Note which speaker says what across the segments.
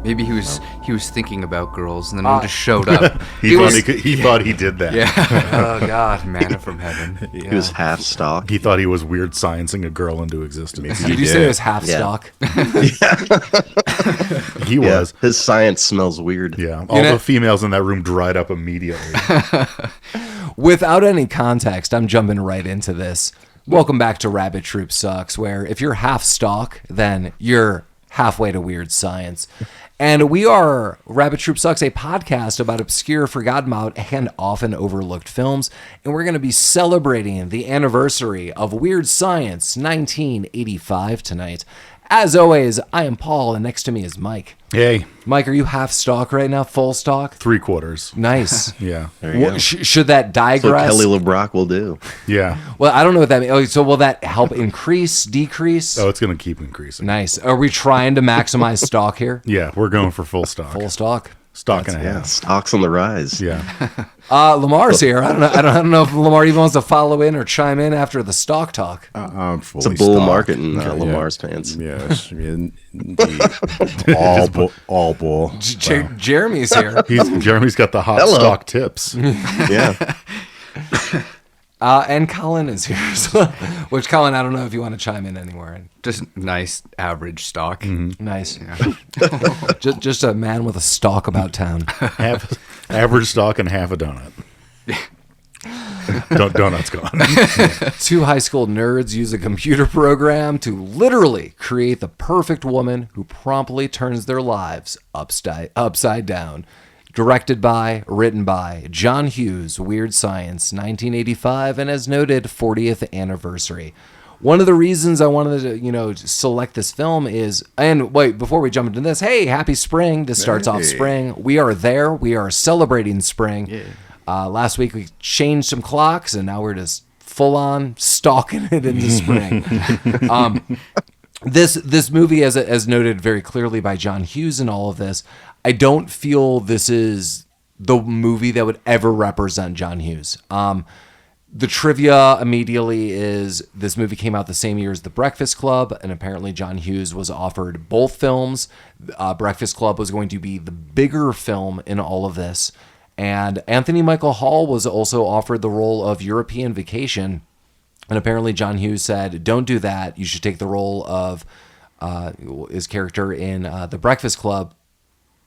Speaker 1: Maybe he was thinking about girls, and then one just showed up.
Speaker 2: He thought he did that.
Speaker 1: Yeah. Oh God, manna from heaven. Yeah.
Speaker 3: He was half stock.
Speaker 2: He thought he was weird sciencing a girl into existence.
Speaker 4: Did you say it was half stock?
Speaker 2: He was.
Speaker 3: His science smells weird.
Speaker 2: Yeah. All the females in that room dried up immediately.
Speaker 4: Without any context, I'm jumping right into this. Welcome back to Rabbit Troop Sucks, where if you're half stock, then you're halfway to weird science. And we are Rabbit Troop Sucks, a podcast about obscure, forgotten about, and often overlooked films. And we're going to be celebrating the anniversary of Weird Science 1985 tonight. As always, I am Paul, and next to me is Mike.
Speaker 2: Hey.
Speaker 4: Mike, are you half stock right now? Full stock?
Speaker 2: 3/4.
Speaker 4: Nice.
Speaker 2: Yeah.
Speaker 3: There you go.
Speaker 4: Should that digress?
Speaker 3: So Kelly LeBrock will do.
Speaker 2: Yeah.
Speaker 4: Well, I don't know what that means. Oh, so will that help increase, decrease?
Speaker 2: Oh, it's going to keep increasing.
Speaker 4: Nice. Are we trying to maximize stock here?
Speaker 2: Yeah, we're going for full stock.
Speaker 4: Full stock.
Speaker 2: Stock and a
Speaker 3: Yeah,
Speaker 2: half.
Speaker 3: stocks on the rise.
Speaker 2: Yeah.
Speaker 4: Lamar's here. I don't know if Lamar even wants to follow in or chime in after the stock talk.
Speaker 5: I'm fully
Speaker 3: It's a bull
Speaker 5: stocked.
Speaker 3: market in Lamar's pants.
Speaker 5: Yes, indeed. all bull.
Speaker 4: Jeremy's here.
Speaker 2: Jeremy's got the hot
Speaker 3: Hello.
Speaker 2: stock tips.
Speaker 3: Yeah.
Speaker 4: And Collin is here. So, which, Collin, I don't know if you want to chime in anymore.
Speaker 1: Just nice average stock.
Speaker 4: Nice. just a man with a stalk about town.
Speaker 2: Average stock and half a donut. Donut's gone.
Speaker 4: Two high school nerds use a computer program to literally create the perfect woman who promptly turns their lives upside down. Directed by, written by John Hughes, Weird Science, 1985, and as noted, 40th anniversary. One of the reasons I wanted to, select this film is, and wait, before we jump into this, hey, happy spring. This starts off spring. We are there. We are celebrating spring.
Speaker 1: Yeah.
Speaker 4: Last week we changed some clocks, and now we're just full on stalking it into spring. This movie, as noted very clearly by John Hughes in all of this, I don't feel this is the movie that would ever represent John Hughes. The trivia immediately is this movie came out the same year as The Breakfast Club, and apparently John Hughes was offered both films. Breakfast Club was going to be the bigger film in all of this. And Anthony Michael Hall was also offered the role of European Vacation. And apparently John Hughes said, don't do that. You should take the role of his character in The Breakfast Club.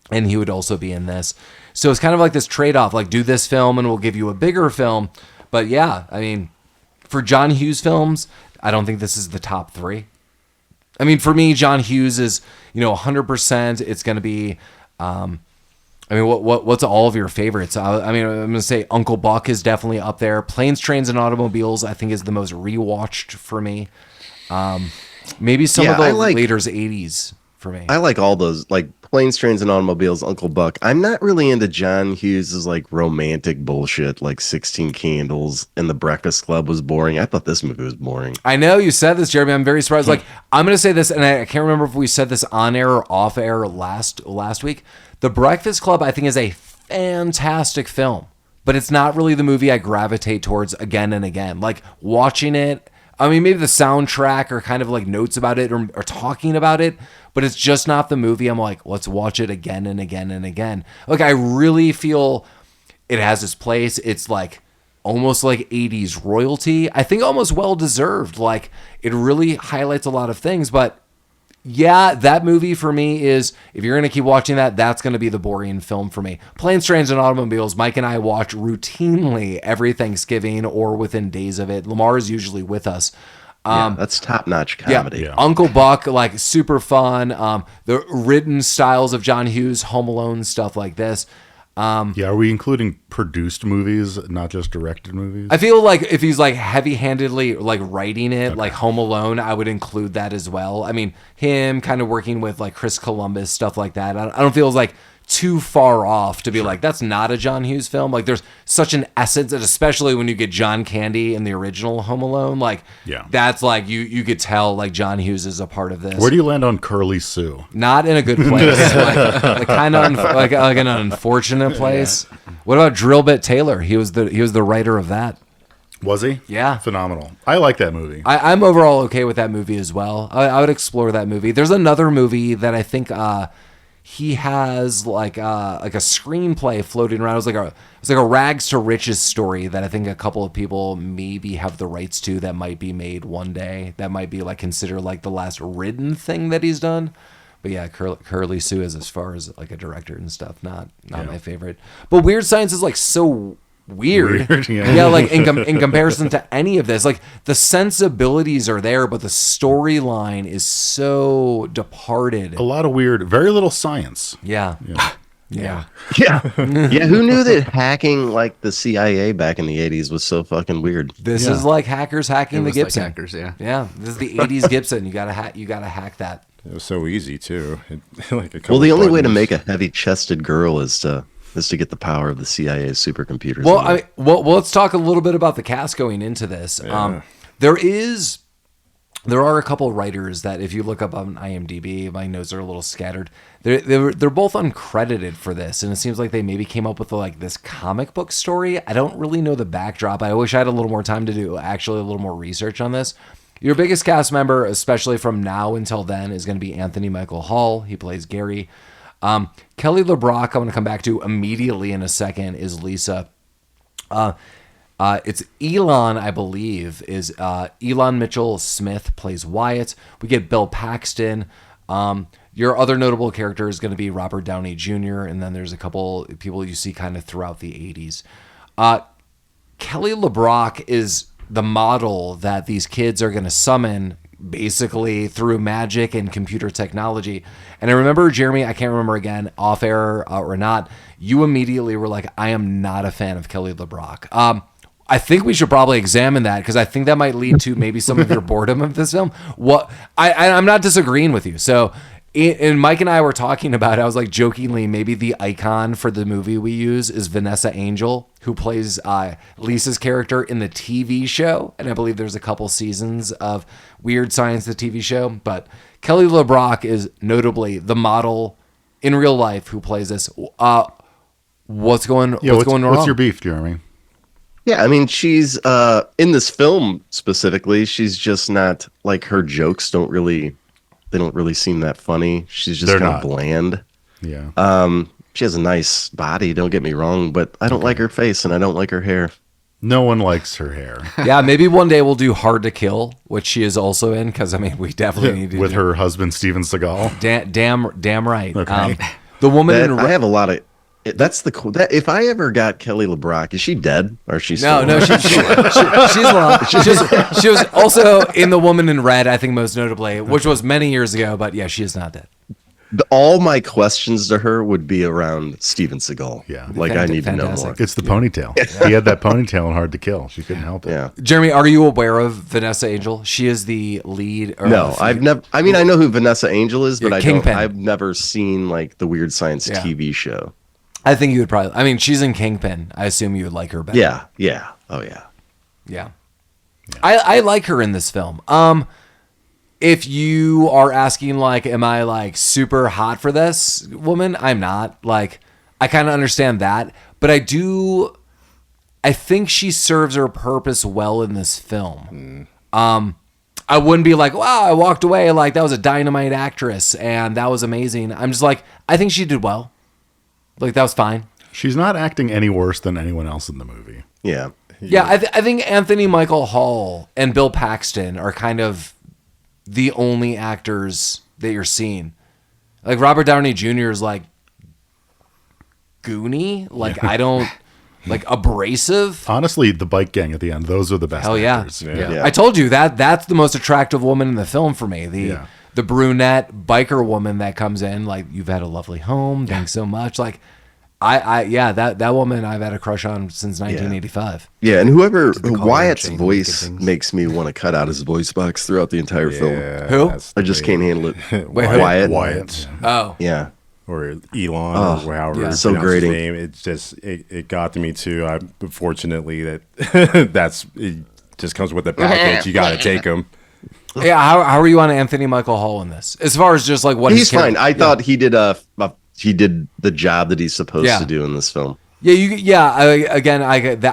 Speaker 4: And he would also be in this. So it's kind of like this trade-off, like do this film and we'll give you a bigger film. But yeah, I mean, for John Hughes films, I don't think this is the top three. I mean, for me, John Hughes is, 100%. It's going to be, what's all of your favorites? I'm going to say Uncle Buck is definitely up there. Planes, Trains, and Automobiles, I think, is the most rewatched for me. Maybe some of the later 80s for me.
Speaker 3: I like all those, like Planes, Trains, and Automobiles, Uncle Buck. I'm not really into John Hughes' romantic bullshit, like 16 Candles and The Breakfast Club was boring. I thought this movie was boring.
Speaker 4: I know you said this, Jeremy. I'm very surprised. I'm going to say this, and I can't remember if we said this on air or off air last week. The Breakfast Club, I think, is a fantastic film, but it's not really the movie I gravitate towards again and again. Like watching it, maybe the soundtrack or kind of like notes about it or talking about it, but it's just not the movie. I'm like, let's watch it again and again and again. Like, I really feel it has its place. It's like almost like 80s royalty. I think almost well-deserved. Like, it really highlights a lot of things, but yeah, that movie for me is, if you're going to keep watching that, that's going to be the boring film for me. Planes, Trains, and Automobiles, Mike and I watch routinely every Thanksgiving or within days of it. Lamar is usually with us.
Speaker 3: That's top-notch comedy.
Speaker 2: Yeah.
Speaker 4: Uncle Buck, like super fun. The written styles of John Hughes, Home Alone, stuff like this.
Speaker 2: Are we including produced movies, not just directed movies?
Speaker 4: I feel like if he's like heavy-handedly like writing it, like Home Alone, I would include that as well. I mean, him kind of working with like Chris Columbus, stuff like that. I don't feel like too far off to be like, that's not a John Hughes film. Like, there's such an essence, and especially when you get John Candy in the original Home Alone, like, that's like, you could tell like John Hughes is a part of this.
Speaker 2: Where do you land on Curly Sue?
Speaker 4: Not in a good place. like kind of like an unfortunate place. Yeah. What about Drillbit Taylor? He was the writer of that.
Speaker 2: Was he?
Speaker 4: Yeah.
Speaker 2: Phenomenal. I like that movie.
Speaker 4: I'm overall okay with that movie as well. I would explore that movie. There's another movie that I think he has like a screenplay floating around. It's like a rags to riches story that I think a couple of people maybe have the rights to that might be made one day. That might be like considered like the last written thing that he's done. But yeah, Curly Sue is, as far as like a director and stuff, not my favorite. But Weird Science is like so weird. Yeah, like in comparison to any of this, like the sensibilities are there, but the storyline is so departed.
Speaker 2: A lot of weird, very little science.
Speaker 4: Yeah.
Speaker 3: Yeah. Who knew that hacking like the CIA back in the 80s was so fucking weird?
Speaker 4: This is like hackers hacking the Gibson.
Speaker 1: Like hackers, yeah.
Speaker 4: Yeah, this is the 80s Gibson. You gotta hack that.
Speaker 5: It was so easy too.
Speaker 3: Well, the only way to make a heavy-chested girl is to get the power of the CIA's supercomputers.
Speaker 4: Well, let's talk a little bit about the cast going into this.
Speaker 5: Yeah.
Speaker 4: There are a couple of writers that, if you look up on IMDb, my notes are a little scattered. They're both uncredited for this, and it seems like they maybe came up with like this comic book story. I don't really know the backdrop. I wish I had a little more time to do actually a little more research on this. Your biggest cast member, especially from now until then, is going to be Anthony Michael Hall. He plays Gary. Kelly LeBrock, I'm going to come back to immediately in a second, is Lisa. It's Ilan, I believe, is Ilan Mitchell-Smith plays Wyatt. We get Bill Paxton. Your other notable character is going to be Robert Downey Jr., and then there's a couple people you see kind of throughout the 80s. Kelly LeBrock is the model that these kids are going to summon basically through magic and computer technology. And I remember, Jeremy, I can't remember again, off air or not, you immediately were like, I am not a fan of Kelly LeBrock. I think we should probably examine that, because I think that might lead to maybe some of your boredom of this film. I'm not disagreeing with you. So, and Mike and I were talking about it. I was like jokingly, maybe the icon for the movie we use is Vanessa Angel, who plays Lisa's character in the TV show. And I believe there's a couple seasons of Weird Science, the TV show. But Kelly LeBrock is notably the model in real life who plays this. What's going wrong?
Speaker 2: What's your beef, Jeremy?
Speaker 3: Yeah, I mean, she's in this film specifically, she's just not like, her jokes don't really seem that funny. She's just kind of bland.
Speaker 2: Yeah.
Speaker 3: She has a nice body, don't get me wrong, but I don't like her face and I don't like her hair.
Speaker 2: No one likes her hair.
Speaker 4: Yeah, maybe one day we'll do Hard to Kill, which she is also in, because I mean, we definitely need to
Speaker 2: with her husband Steven Seagal.
Speaker 4: Damn right.
Speaker 2: Okay.
Speaker 4: The woman
Speaker 3: I have a lot of. That's the cool. If I ever got Kelly LeBrock, is she dead or is she still
Speaker 4: No, she's alive. She was also in The Woman in Red, I think most notably, which was many years ago. But yeah, she is not dead.
Speaker 3: All my questions to her would be around Steven Seagal.
Speaker 2: Yeah,
Speaker 3: like I need to know more.
Speaker 2: It's the ponytail. He had that ponytail in Hard to Kill. She couldn't help it.
Speaker 3: Yeah.
Speaker 4: Jeremy, are you aware of Vanessa Angel? She is the lead.
Speaker 3: No, I've never. I mean, I know who Vanessa Angel is, but
Speaker 4: I've
Speaker 3: never seen like the Weird Science TV show.
Speaker 4: I think you would probably. I mean, she's in Kingpin. I assume you would like her better.
Speaker 3: Yeah. Oh yeah.
Speaker 4: Yeah. I like her in this film. If you are asking, like, am I like super hot for this woman? I'm not. Like, I kind of understand that, but I think she serves her purpose well in this film. I wouldn't be like, wow, I walked away like that was a dynamite actress and that was amazing. I'm just like, I think she did well. Like, that was fine.
Speaker 2: She's not acting any worse than anyone else in the movie.
Speaker 3: Yeah.
Speaker 4: Yeah, I think Anthony Michael Hall and Bill Paxton are kind of the only actors that you're seeing. Like, Robert Downey Jr. is like goony. Like, I don't like abrasive.
Speaker 2: Honestly, the bike gang at the end, those are the best actors.
Speaker 4: Yeah. I told you that's the most attractive woman in the film for me. The brunette biker woman that comes in, like, you've had a lovely home. Thanks so much. Like, that woman I've had a crush on since 1985.
Speaker 3: Yeah, and Wyatt's voice makes me want to cut out his voice box throughout the entire film.
Speaker 4: Who?
Speaker 3: I just can't handle it.
Speaker 2: Wyatt.
Speaker 4: Oh.
Speaker 3: Yeah.
Speaker 5: Or Elon, or however you
Speaker 3: so
Speaker 5: pronounce
Speaker 3: grating.
Speaker 5: his name. It just it got to me too. Fortunately that it just comes with the package. You got to take them.
Speaker 4: Yeah, how are you on Anthony Michael Hall in this? As far as just like what
Speaker 3: he's fine. I thought he did the job that he's supposed to do in this film.
Speaker 4: Yeah,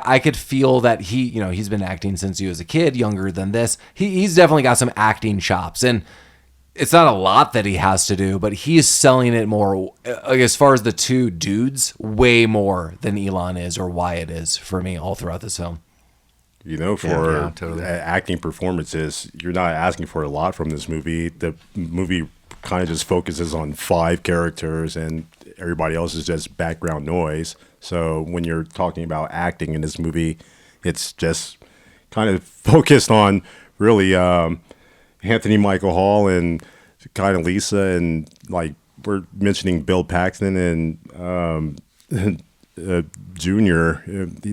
Speaker 4: I could feel that he's been acting since he was a kid, younger than this. He's definitely got some acting chops, and it's not a lot that he has to do, but he is selling it more. Like, as far as the two dudes, way more than Elon is or Wyatt is for me all throughout this film.
Speaker 5: For
Speaker 1: totally.
Speaker 5: acting performances, you're not asking for a lot from this movie. The movie kind of just focuses on 5 characters, and everybody else is just background noise. So when you're talking about acting in this movie, it's just kind of focused on really Anthony Michael Hall and kind of Lisa, and like we're mentioning Bill Paxton and Junior. They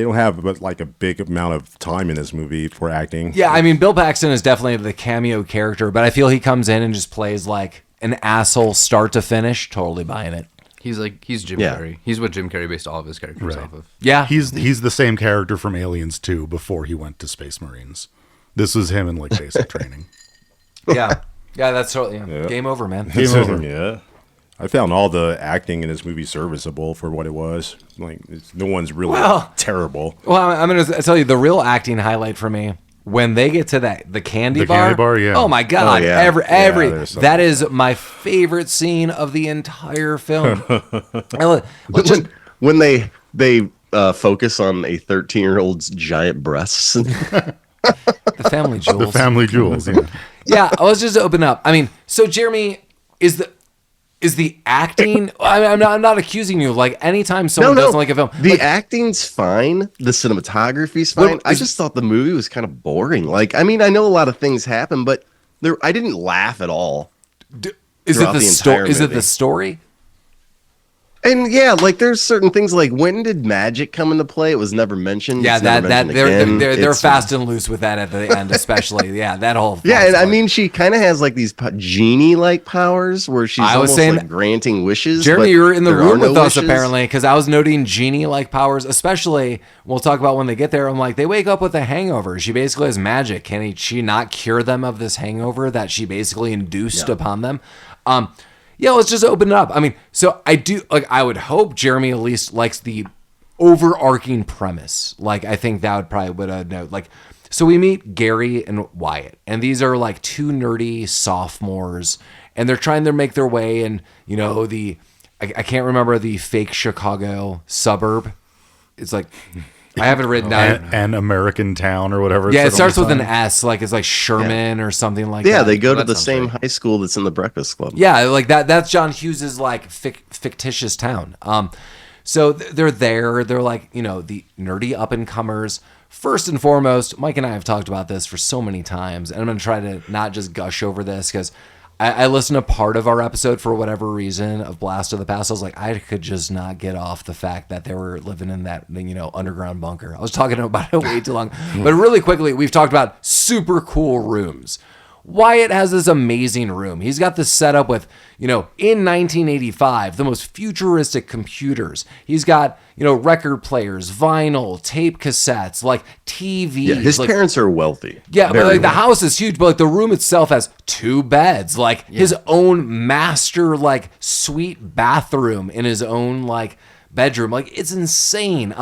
Speaker 5: don't have but like a big amount of time in this movie for acting.
Speaker 4: Yeah, I mean, Bill Paxton is definitely the cameo character, but I feel he comes in and just plays like an asshole start to finish. Totally buying it.
Speaker 1: He's Jim Carrey. He's what Jim Carrey based all of his characters off of.
Speaker 4: Yeah,
Speaker 2: He's the same character from Aliens 2 before he went to Space Marines. This was him in like basic training.
Speaker 4: yeah, that's totally game over, man.
Speaker 2: Game over.
Speaker 5: Yeah. I found all the acting in this movie serviceable for what it was. Like, no one's really terrible.
Speaker 4: Well, I'm going to tell you the real acting highlight for me when they get to the Kandy Bar.
Speaker 2: Candy Bar, yeah.
Speaker 4: Oh my God!
Speaker 3: Oh, yeah.
Speaker 4: That is my favorite scene of the entire film.
Speaker 3: When they focus on a 13-year-old's giant breasts.
Speaker 4: The family jewels.
Speaker 2: The family jewels, yeah.
Speaker 4: Yeah, let's just open up. I mean, so Jeremy, is the acting? I'm not accusing you. Like, anytime someone doesn't like a film,
Speaker 3: the acting's fine, the cinematography's fine. I just thought the movie was kind of boring. Like, I mean, I know a lot of things happen, but I didn't laugh at all.
Speaker 4: Is it the story? Is it
Speaker 3: movie.
Speaker 4: the story?
Speaker 3: And yeah, like there's certain things like when did magic come into play? It was never mentioned.
Speaker 4: Yeah,
Speaker 3: It's never mentioned again.
Speaker 4: they're
Speaker 3: It's-
Speaker 4: fast and loose with that at the end, especially. Yeah, that whole.
Speaker 3: Yeah, and I mean, she kind of has like these genie-like powers where she's
Speaker 4: I was
Speaker 3: almost
Speaker 4: saying-
Speaker 3: like granting wishes.
Speaker 4: Jeremy,
Speaker 3: but
Speaker 4: you were in the
Speaker 3: there
Speaker 4: room
Speaker 3: are no
Speaker 4: with us
Speaker 3: wishes.
Speaker 4: apparently, because I was noting genie-like powers, especially we'll talk about when they get there. I'm like, they wake up with a hangover. She basically has magic. Can she not cure them of this hangover that she basically induced upon them? Yeah, let's just open it up. I mean, so I would hope Jeremy at least likes the overarching premise. Like, I think that would probably note. Like, so we meet Gary and Wyatt, and these are like two nerdy sophomores, and they're trying to make their way in, I can't remember the fake Chicago suburb. It's like, I have it written down.
Speaker 2: An American town or whatever.
Speaker 4: Yeah, it
Speaker 2: said on
Speaker 4: starts
Speaker 2: the
Speaker 4: with an
Speaker 2: sign.
Speaker 4: S, like it's like Sherman or something like that.
Speaker 3: Yeah, they go to
Speaker 1: That
Speaker 3: the
Speaker 1: sounds
Speaker 3: same
Speaker 1: right.
Speaker 3: high school that's in the Breakfast Club.
Speaker 4: Yeah, like that's John Hughes's like fictitious town. So they're there. They're like, the nerdy up and comers. First and foremost, Mike and I have talked about this for so many times, and I'm going to try to not just gush over this because I listened to part of our episode for whatever reason of Blast of the Past. I was like, I could just not get off the fact that they were living in that, underground bunker. I was talking about it way too long. But really quickly, we've talked about super cool rooms. Wyatt has this amazing room. He's got this set up with, in 1985, the most futuristic computers. He's got, record players, vinyl, tape cassettes, like TVs.
Speaker 3: Yeah, his
Speaker 4: like,
Speaker 3: parents are wealthy.
Speaker 4: yeah, but
Speaker 3: Very
Speaker 4: like the
Speaker 3: wealthy.
Speaker 4: house is huge, but like the room itself has 2 beds, like his own master, like suite bathroom in his own like bedroom. Like, it's insane.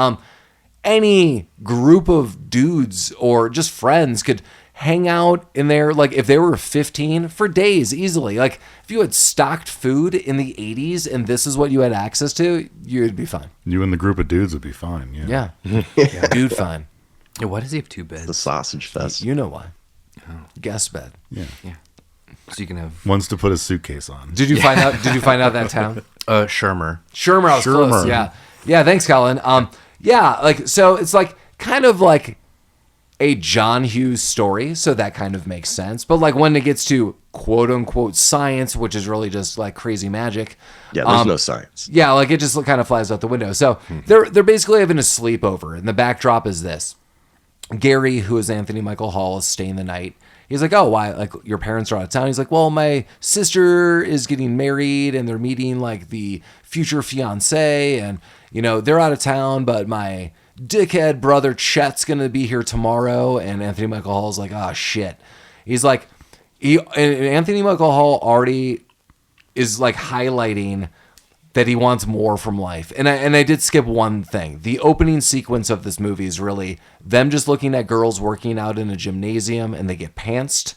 Speaker 4: Any group of dudes or just friends could hang out in there, like if they were 15 for days easily. Like, if you had stocked food in the 80s and this is what you had access to, you'd be fine.
Speaker 2: You and the group of dudes would be fine. Yeah.
Speaker 4: Yeah. Dude, fine.
Speaker 1: Yeah, why does he have 2 beds?
Speaker 3: The sausage fest.
Speaker 4: You know why. Guest bed.
Speaker 2: Yeah.
Speaker 1: So you can have
Speaker 2: One's to put a suitcase on.
Speaker 4: Did you find out that town?
Speaker 1: Shermer.
Speaker 4: Shermer, I was close. Yeah. Thanks, Colin. Yeah, like, so it's like kind of like a John Hughes story, so that kind of makes sense. But like when it gets to quote unquote science, which is really just like crazy magic.
Speaker 3: Yeah, there's no science.
Speaker 4: Yeah, like it just kind of flies out the window. So they're basically having a sleepover, and the backdrop is this: Gary, who is Anthony Michael Hall, is staying the night. He's like, oh, why? Like, your parents are out of town. He's like, well, my sister is getting married, and they're meeting like the future fiance, and they're out of town, but my dickhead brother Chet's gonna be here tomorrow. And Anthony Michael Hall's like, oh shit. He's like, and Anthony Michael Hall already is like highlighting that he wants more from life. And I did skip one thing. The opening sequence of this movie is really them just looking at girls working out in a gymnasium, and they get pantsed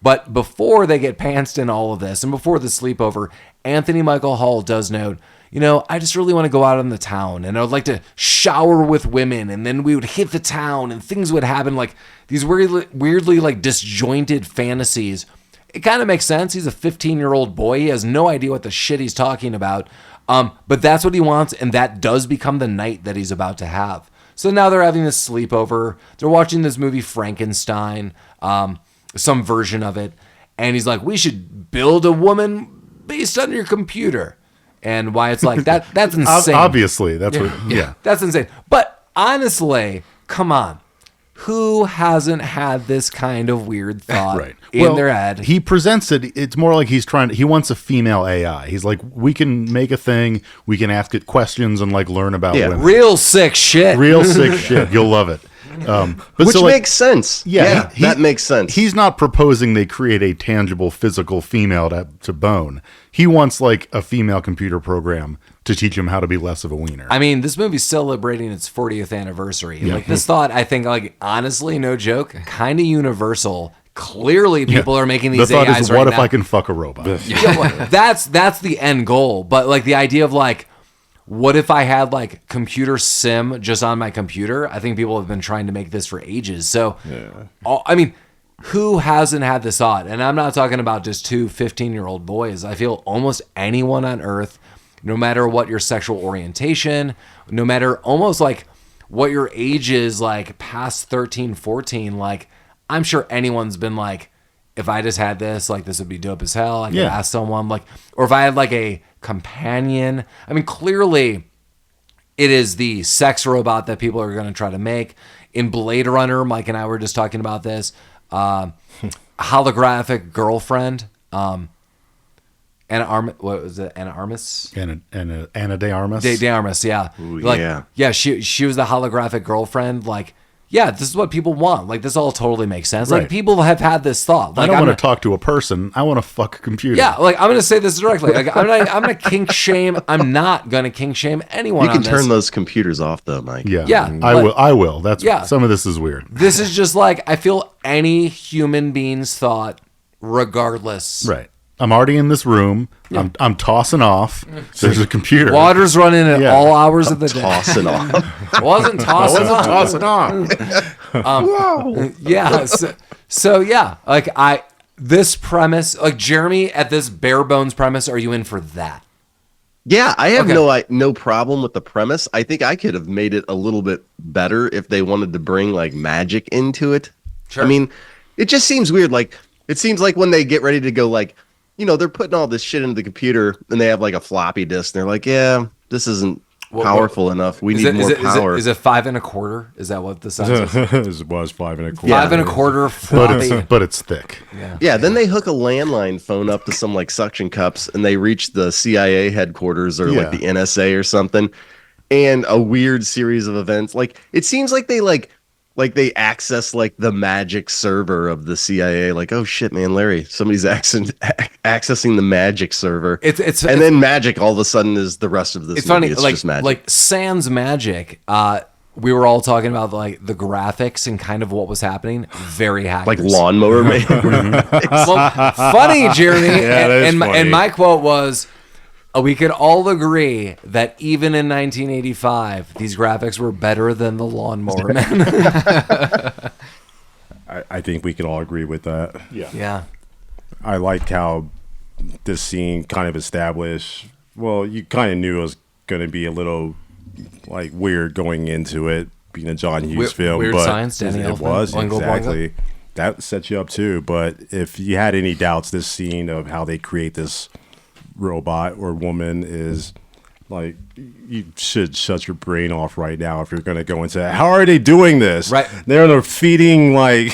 Speaker 4: But before they get pantsed in all of this, and before the sleepover, Anthony Michael Hall does note, I just really want to go out in the town, and I would like to shower with women, and then we would hit the town, and things would happen, like these weirdly like disjointed fantasies. It kind of makes sense. He's a 15-year-old boy. He has no idea what the shit he's talking about. But that's what he wants, and that does become the night that he's about to have. So now they're having this sleepover. They're watching this movie Frankenstein, some version of it, and he's like, "We should build a woman based on your computer." And Wyatt's like, that's insane.
Speaker 2: Obviously, that's what. Yeah,
Speaker 4: that's insane. But honestly, come on. Who hasn't had this kind of weird thought in their head?
Speaker 2: He presents it. It's more like he wants a female AI. He's like, we can make a thing. We can ask it questions and like learn about women.
Speaker 4: Real sick shit.
Speaker 2: Real sick shit. You'll love it.
Speaker 3: Which makes sense.
Speaker 2: Yeah,
Speaker 3: that makes sense.
Speaker 2: He's not proposing they create a tangible physical female to bone. He wants like a female computer program to teach him how to be less of a wiener.
Speaker 4: I mean, this movie's celebrating its 40th anniversary. Yeah. Like this thought, I think, like honestly, no joke, kind of universal. Clearly, people are making these
Speaker 2: the thought
Speaker 4: AIs
Speaker 2: is,
Speaker 4: right
Speaker 2: what
Speaker 4: now.
Speaker 2: if I can fuck a robot?
Speaker 4: That's the end goal. But like the idea of like, what if I had like computer sim just on my computer? I think people have been trying to make this for ages. So, I mean, who hasn't had this thought? And I'm not talking about just two 15-year-old boys. I feel almost anyone on earth, no matter what your sexual orientation, no matter almost like what your age is, like past 13, 14, like I'm sure anyone's been like, if I just had this, like this would be dope as hell. I could ask someone like, or if I had like a companion. I mean, clearly it is the sex robot that people are going to try to make. In Blade Runner, Mike and I were just talking about this. Holographic girlfriend. What was it? Anna Armas?
Speaker 2: Anna de Armas.
Speaker 4: De Armas, yeah.
Speaker 3: Ooh,
Speaker 4: like, she was the holographic girlfriend. Like, yeah, this is what people want. Like, this all totally makes sense. Like, people have had this thought. Like,
Speaker 2: I don't want to talk to a person. I want to fuck a computer.
Speaker 4: Yeah, like, I'm going to say this directly. Like, I'm going to kink shame. I'm not going to kink shame anyone.
Speaker 3: You can turn those computers off, though, Mike.
Speaker 4: Yeah.
Speaker 2: I will. That's some of this is weird.
Speaker 4: This is just like, I feel any human being's thought, regardless.
Speaker 2: Right. I'm already in this room. Yeah. I'm tossing off. There's a computer.
Speaker 4: Water's running at all hours of the day.
Speaker 3: Tossing off.
Speaker 4: Wasn't tossing off. Yeah. So yeah, like this premise, like Jeremy, at this bare bones premise, are you in for that?
Speaker 3: Yeah, I have no problem with the premise. I think I could have made it a little bit better if they wanted to bring like magic into it. Sure. I mean, it just seems weird. Like it seems like when they get ready to go, like, they're putting all this shit into the computer and they have like a floppy disk. And they're like, yeah, this isn't powerful enough. We need more power.
Speaker 4: Is it 5 1/4? Is that what the size is?
Speaker 5: It was 5 1/4.
Speaker 4: 5 1/4 floppy.
Speaker 2: But it's thick.
Speaker 3: Yeah. Then they hook a landline phone up to some like suction cups and they reach the CIA headquarters or like the NSA or something. And a weird series of events. Like it seems like they they access like the magic server of the CIA. Like, oh shit, man, Larry, somebody's accessing the magic server. Then magic all of a sudden is the rest of this.
Speaker 4: It's
Speaker 3: movie.
Speaker 4: funny,
Speaker 3: It's
Speaker 4: like
Speaker 3: just magic.
Speaker 4: Like sans magic. We were all talking about like the graphics and kind of what was happening. Very hackers.
Speaker 3: Like Lawnmower Man.
Speaker 4: Well, funny, Jeremy.
Speaker 5: Funny.
Speaker 4: And my quote was, we could all agree that even in 1985, these graphics were better than the Lawnmower Man.
Speaker 5: I think we can all agree with that.
Speaker 4: Yeah.
Speaker 5: I liked how this scene kind of established. Well, you kind of knew it was going to be a little like weird going into it, being a John Hughes film.
Speaker 4: Weird
Speaker 5: but
Speaker 4: science, Danny
Speaker 5: it
Speaker 4: Elfman,
Speaker 5: was
Speaker 4: Oingo
Speaker 5: exactly.
Speaker 4: Boingo.
Speaker 5: That sets you up too. But if you had any doubts, this scene of how they create this robot or woman is like, you should shut your brain off right now if you're going to go into that. How are they doing this?
Speaker 4: Right.
Speaker 5: They're feeding like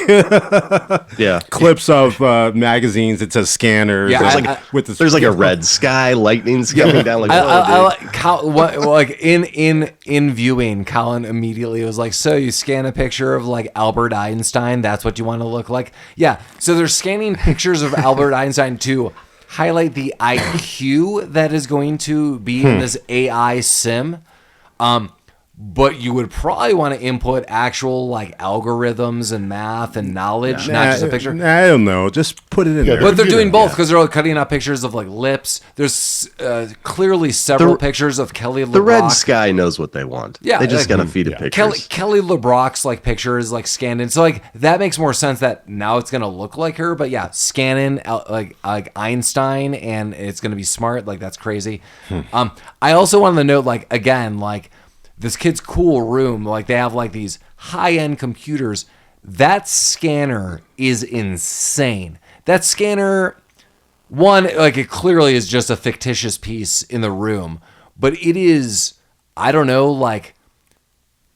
Speaker 5: clips of magazines. It's a scanner.
Speaker 4: Yeah,
Speaker 3: there's like a red sky, lightning's coming down. Like,
Speaker 4: like in viewing, Collin immediately was like, so you scan a picture of like Albert Einstein, that's what you want to look like? Yeah. So they're scanning pictures of Albert Einstein to highlight the IQ that is going to be in this AI sim. but you would probably want to input actual like algorithms and math and knowledge, not just a picture.
Speaker 5: I don't know. Just put it in there.
Speaker 4: But they're doing both because they're all cutting out pictures of like lips. There's clearly several pictures of Kelly LeBrock.
Speaker 3: The Red Sky knows what they want.
Speaker 4: Yeah,
Speaker 3: they just gotta feed it pictures.
Speaker 4: Kelly LeBrock's like pictures like scanned in, so like that makes more sense that now it's gonna look like her. But yeah, scan in like Einstein, and it's gonna be smart. Like that's crazy. I also wanted to note like again like. This kid's cool room, like they have like these high-end computers. That scanner is insane. That scanner, one, like it clearly is just a fictitious piece in the room, but it is, I don't know, like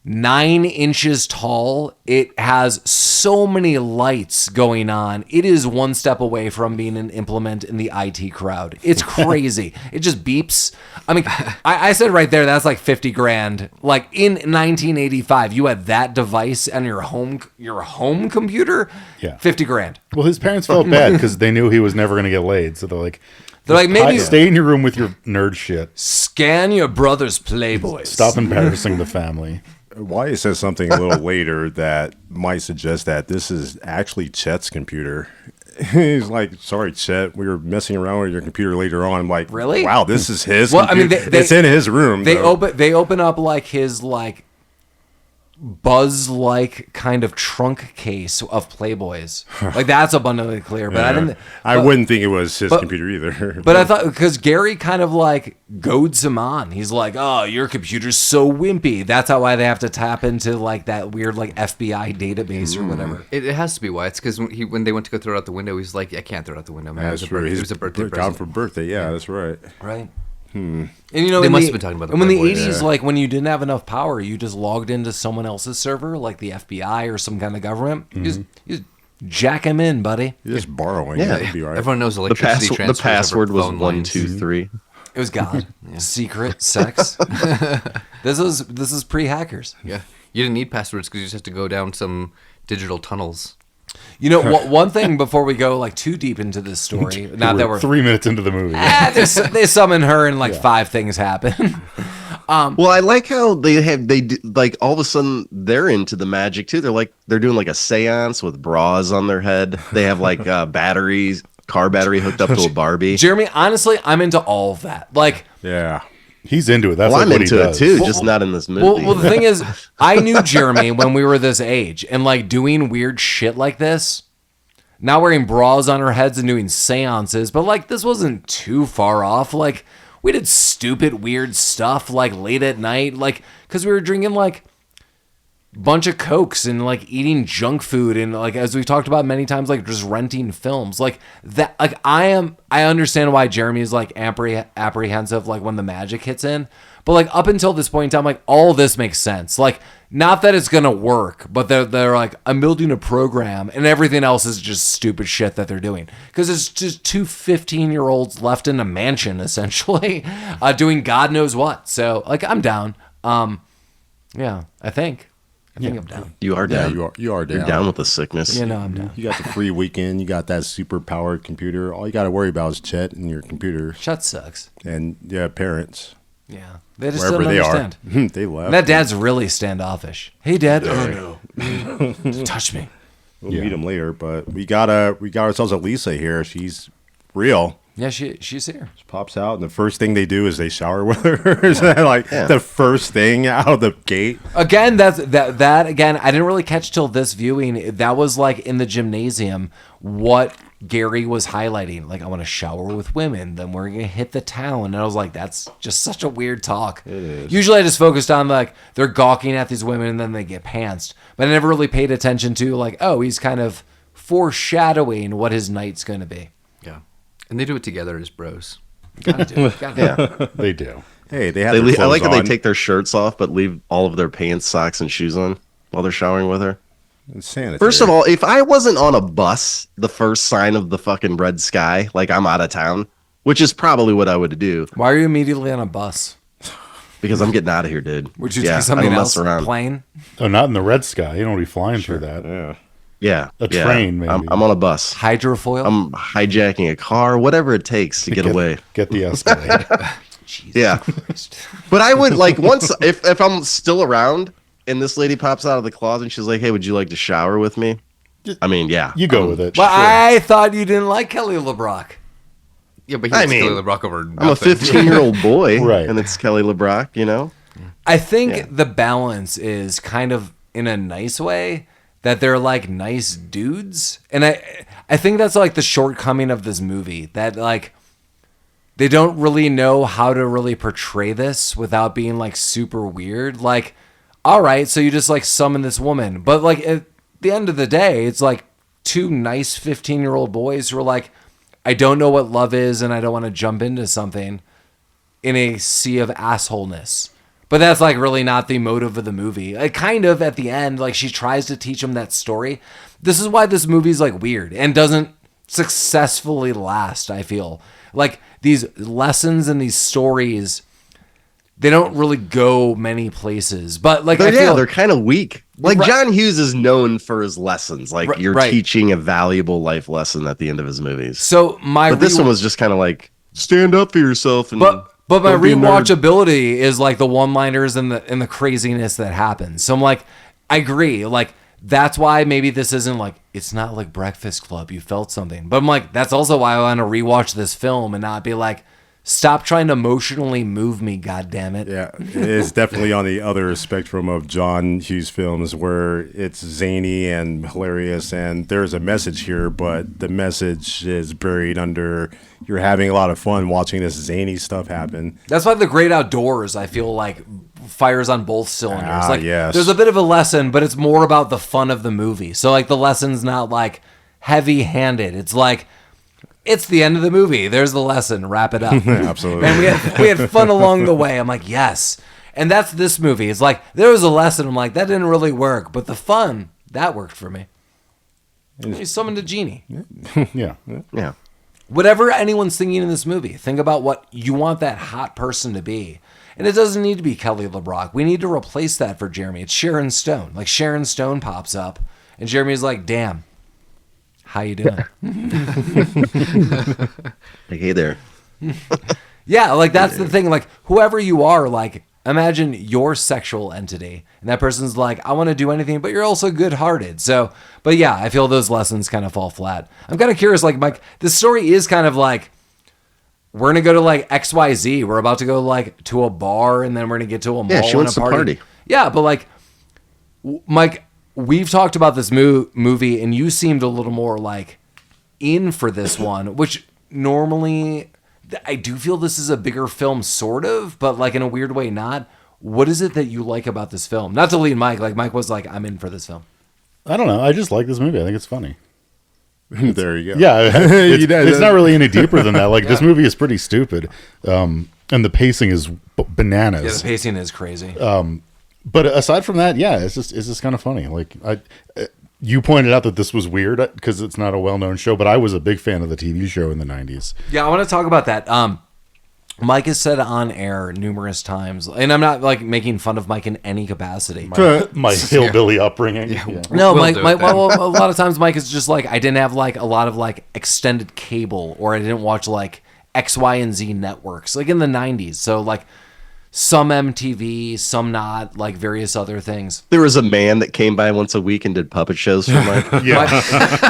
Speaker 4: 9 inches tall. It has so many lights going on. It is one step away from being an implement in the IT crowd. It's crazy. It just beeps. I mean, I said right there, that's like 50 grand. Like in 1985, you had that device on your home computer?
Speaker 2: Yeah.
Speaker 4: 50 grand.
Speaker 2: Well, his parents felt bad because they knew he was never going to get laid. So they're like,
Speaker 4: maybe
Speaker 2: stay in your room with your nerd shit.
Speaker 4: Scan your brother's Playboys.
Speaker 2: Stop embarrassing the family.
Speaker 5: Wyatt says something a little later that might suggest that this is actually Chet's computer. He's like, sorry, Chet, we were messing around with your computer later on. I'm like,
Speaker 4: really?
Speaker 5: Wow, this is his
Speaker 4: well,
Speaker 5: computer. I mean, it's in his room.
Speaker 4: They open up like his like Buzz-like kind of trunk case of Playboys. Like that's abundantly clear. But
Speaker 5: I wouldn't think it was his computer either.
Speaker 4: But I thought because Gary kind of like goads him on. He's like, "Oh, your computer's so wimpy." That's why they have to tap into like that weird like FBI database or whatever.
Speaker 1: It has to be why. It's because when they went to go throw it out the window, he's like, "I can't throw it out the window, man.
Speaker 5: That's true.
Speaker 1: It was a birthday
Speaker 5: Got
Speaker 1: present
Speaker 5: for birthday. Yeah, that's right.
Speaker 4: Right. And you know,
Speaker 1: They must have been talking about the
Speaker 4: and when the
Speaker 1: Playboys.
Speaker 4: 80s, like when you didn't have enough power, you just logged into someone else's server, like the FBI or some kind of government. You just jack him in, buddy.
Speaker 5: You're just borrowing.
Speaker 3: Yeah.
Speaker 5: That'd be all right.
Speaker 1: Everyone knows electricity
Speaker 3: The
Speaker 1: transfers
Speaker 3: password
Speaker 1: over
Speaker 3: was
Speaker 1: phone
Speaker 3: 1,
Speaker 1: lines.
Speaker 3: 2, 3.
Speaker 4: It was God. Secret sex. This is pre-hackers.
Speaker 1: Yeah, you didn't need passwords because you just have to go down some digital tunnels.
Speaker 4: You know, one thing before we go like too deep into this story, not that we're
Speaker 2: 3 minutes into the movie.
Speaker 4: they summon her and like 5 things happen.
Speaker 3: Well, I like how like all of a sudden they're into the magic too. They're doing like a seance with bras on their head. They have like car battery hooked up to a Barbie.
Speaker 4: Jeremy, honestly, I'm into all of that. Like,
Speaker 5: Yeah.
Speaker 2: He's into it. That's
Speaker 3: Well,
Speaker 2: like
Speaker 3: I'm
Speaker 2: what he
Speaker 3: into it
Speaker 2: does.
Speaker 3: too, just not in this movie.
Speaker 4: well, the thing is, I knew Jeremy when we were this age, and like doing weird shit like this. Not wearing bras on our heads and doing seances, but like this wasn't too far off. Like we did stupid, weird stuff like late at night, like because we were drinking like bunch of Cokes and like eating junk food and like as we've talked about many times, like just renting films like that. Like I understand why Jeremy is like apprehensive like when the magic hits in, but like up until this point in time, like all this makes sense. Like not that it's gonna work, but they're like, I'm building a program and everything else is just stupid shit that they're doing because it's just 2 15-year-olds left in a mansion essentially doing God knows what. So like I'm down. Yeah, I think I'm down.
Speaker 3: You are
Speaker 5: Yeah,
Speaker 3: down.
Speaker 5: you are down.
Speaker 3: You're down with the sickness.
Speaker 4: You know I'm down.
Speaker 5: You got the free weekend. You got that super powered computer. All you got to worry about is Chet and your computer
Speaker 4: Chet sucks.
Speaker 5: and parents.
Speaker 4: Yeah, they just
Speaker 5: Wherever
Speaker 4: don't
Speaker 5: they
Speaker 4: understand.
Speaker 5: are. They left.
Speaker 4: That dad's really standoffish. Hey, Dad. Oh no, touch me.
Speaker 5: We'll meet him later, but we got ourselves a Lisa here. She's real.
Speaker 4: Yeah, she's here.
Speaker 5: She pops out, and the first thing they do is they shower with her. Is that like the first thing out of the gate?
Speaker 4: Again, that again. I didn't really catch till this viewing. That was like in the gymnasium. What Gary was highlighting, like I want to shower with women, then we're gonna hit the town. And I was like, that's just such a weird talk. It is. Usually I just focused on like they're gawking at these women and then they get pantsed. But I never really paid attention to like, oh, he's kind of foreshadowing what his night's gonna be.
Speaker 1: Yeah, and they do it together as bros.
Speaker 4: Gotta do it.
Speaker 3: Yeah.
Speaker 2: They do.
Speaker 5: Hey, they have.
Speaker 3: I like how they
Speaker 5: on.
Speaker 3: take their shirts off but leave all of their pants, socks, and shoes on while they're showering with her.
Speaker 5: It's sanitary.
Speaker 3: First of all, if I wasn't on a bus, the first sign of the fucking red sky, like I'm out of town, which is probably what I would do
Speaker 4: Why are you immediately on a bus?
Speaker 3: because I'm getting out of here, dude.
Speaker 4: Would you
Speaker 3: Yeah,
Speaker 4: take something
Speaker 3: I don't
Speaker 4: else?
Speaker 3: mess around.
Speaker 4: Plane?
Speaker 2: Oh, not in the red sky. You don't be flying through that.
Speaker 5: yeah.
Speaker 3: Yeah,
Speaker 2: A train, maybe.
Speaker 3: I'm on a bus.
Speaker 4: Hydrofoil?
Speaker 3: I'm hijacking a car, whatever it takes to get away.
Speaker 2: Get the Escalade.
Speaker 4: Jesus
Speaker 3: Yeah.
Speaker 4: Christ.
Speaker 3: But I would like once if I'm still around and this lady pops out of the closet and she's like, "Hey, would you like to shower with me?" I mean, yeah,
Speaker 2: You go with it.
Speaker 4: But
Speaker 2: sure.
Speaker 4: I thought you didn't like Kelly LeBrock.
Speaker 1: Yeah, but
Speaker 3: I
Speaker 1: he's
Speaker 3: mean,
Speaker 1: Kelly LeBrock over nothing.
Speaker 3: I'm a 15-year-old boy,
Speaker 2: Right.
Speaker 3: and it's Kelly LeBrock. You know,
Speaker 4: I think
Speaker 3: Yeah.
Speaker 4: the balance is kind of in a nice way that they're like nice dudes. And I think that's like the shortcoming of this movie, that like they don't really know how to really portray this without being like super weird. Like, all right, so you just like summon this woman. But like at the end of the day, it's like two nice 15-year-old boys who are like, I don't know what love is and I don't want to jump into something in a sea of assholeness. But that's like really not the motive of the movie. Like kind of at the end, like she tries to teach him that story. This is why this movie's like weird and doesn't successfully last, I feel. Like these lessons and these stories, they don't really go many places. But like
Speaker 3: they're kind of weak. Like
Speaker 4: Right.
Speaker 3: John Hughes is known for his lessons. Like you're
Speaker 4: Right.
Speaker 3: teaching a valuable life lesson at the end of his movies.
Speaker 4: So
Speaker 3: But this one was just kind of like stand up for yourself and
Speaker 4: But my
Speaker 3: don't be a nerd.
Speaker 4: rewatchability is like the one-liners and the craziness that happens. So I'm like, I agree. Like that's why maybe this isn't like, it's not like Breakfast Club. You felt something. But I'm like, that's also why I want to rewatch this film and not be like, stop trying to emotionally move me, goddammit.
Speaker 5: Yeah, it's definitely on the other spectrum of John Hughes films where it's zany and hilarious and there's a message here, but the message is buried under you're having a lot of fun watching this zany stuff happen.
Speaker 4: That's why The Great Outdoors, I feel like, fires on both cylinders.
Speaker 5: Ah,
Speaker 4: Like,
Speaker 5: yes.
Speaker 4: there's a bit of a lesson, but it's more about the fun of the movie. So, like, the lesson's not, like, heavy-handed. It's like, it's the end of the movie. There's the lesson. Wrap it up.
Speaker 5: Absolutely.
Speaker 4: And we had fun along the way. I'm like, yes. And that's this movie. It's like, there was a lesson. I'm like, that didn't really work. But the fun, that worked for me. He summoned a genie.
Speaker 2: Yeah.
Speaker 3: yeah.
Speaker 4: Whatever anyone's thinking in this movie, think about what you want that hot person to be. And it doesn't need to be Kelly LeBrock. We need to replace that for Jeremy. It's Sharon Stone. Like Sharon Stone pops up and Jeremy's like, damn, how you doing?
Speaker 3: Like, hey there.
Speaker 4: Yeah, like that's the thing. Like whoever you are, like imagine your sexual entity. And that person's like, I want to do anything, but you're also good-hearted. So, but yeah, I feel those lessons kind of fall flat. I'm kind of curious, like Mike, this story is kind of like, we're going to go to like XYZ. We're about to go like to a bar and then we're going to get to a mall
Speaker 3: Yeah, she
Speaker 4: and
Speaker 3: wants
Speaker 4: a
Speaker 3: to party.
Speaker 4: Yeah, but like, Mike, we've talked about this movie and you seemed a little more like in for this one, which normally I do feel this is a bigger film sort of, but like in a weird way not. What is it that you like about this film? Not to lead Mike, like Mike was like, I'm in for this film.
Speaker 2: I don't know. I just like this movie. I think it's funny.
Speaker 5: There you go.
Speaker 2: Yeah, it's not really any deeper than that. Like this movie is pretty stupid, and the pacing is bananas.
Speaker 4: Yeah, the pacing is crazy.
Speaker 2: But aside from that, yeah, it's just kind of funny. Like you pointed out that this was weird because it's not a well-known show, but I was a big fan of the TV show in the 90s.
Speaker 4: Yeah, I want to talk about that. Mike has said on air numerous times, and I'm not like making fun of Mike in any capacity.
Speaker 2: My hillbilly upbringing.
Speaker 1: Yeah.
Speaker 4: No,
Speaker 1: We'll
Speaker 4: Mike.
Speaker 1: do it
Speaker 4: Mike
Speaker 1: then.
Speaker 4: well, a lot of times, Mike is just like I didn't have like a lot of like extended cable, or I didn't watch like X, Y, and Z networks like in the '90s. So like some MTV, some not, like various other things.
Speaker 3: There was a man that came by once a week and did puppet shows for Mike.
Speaker 2: Yeah,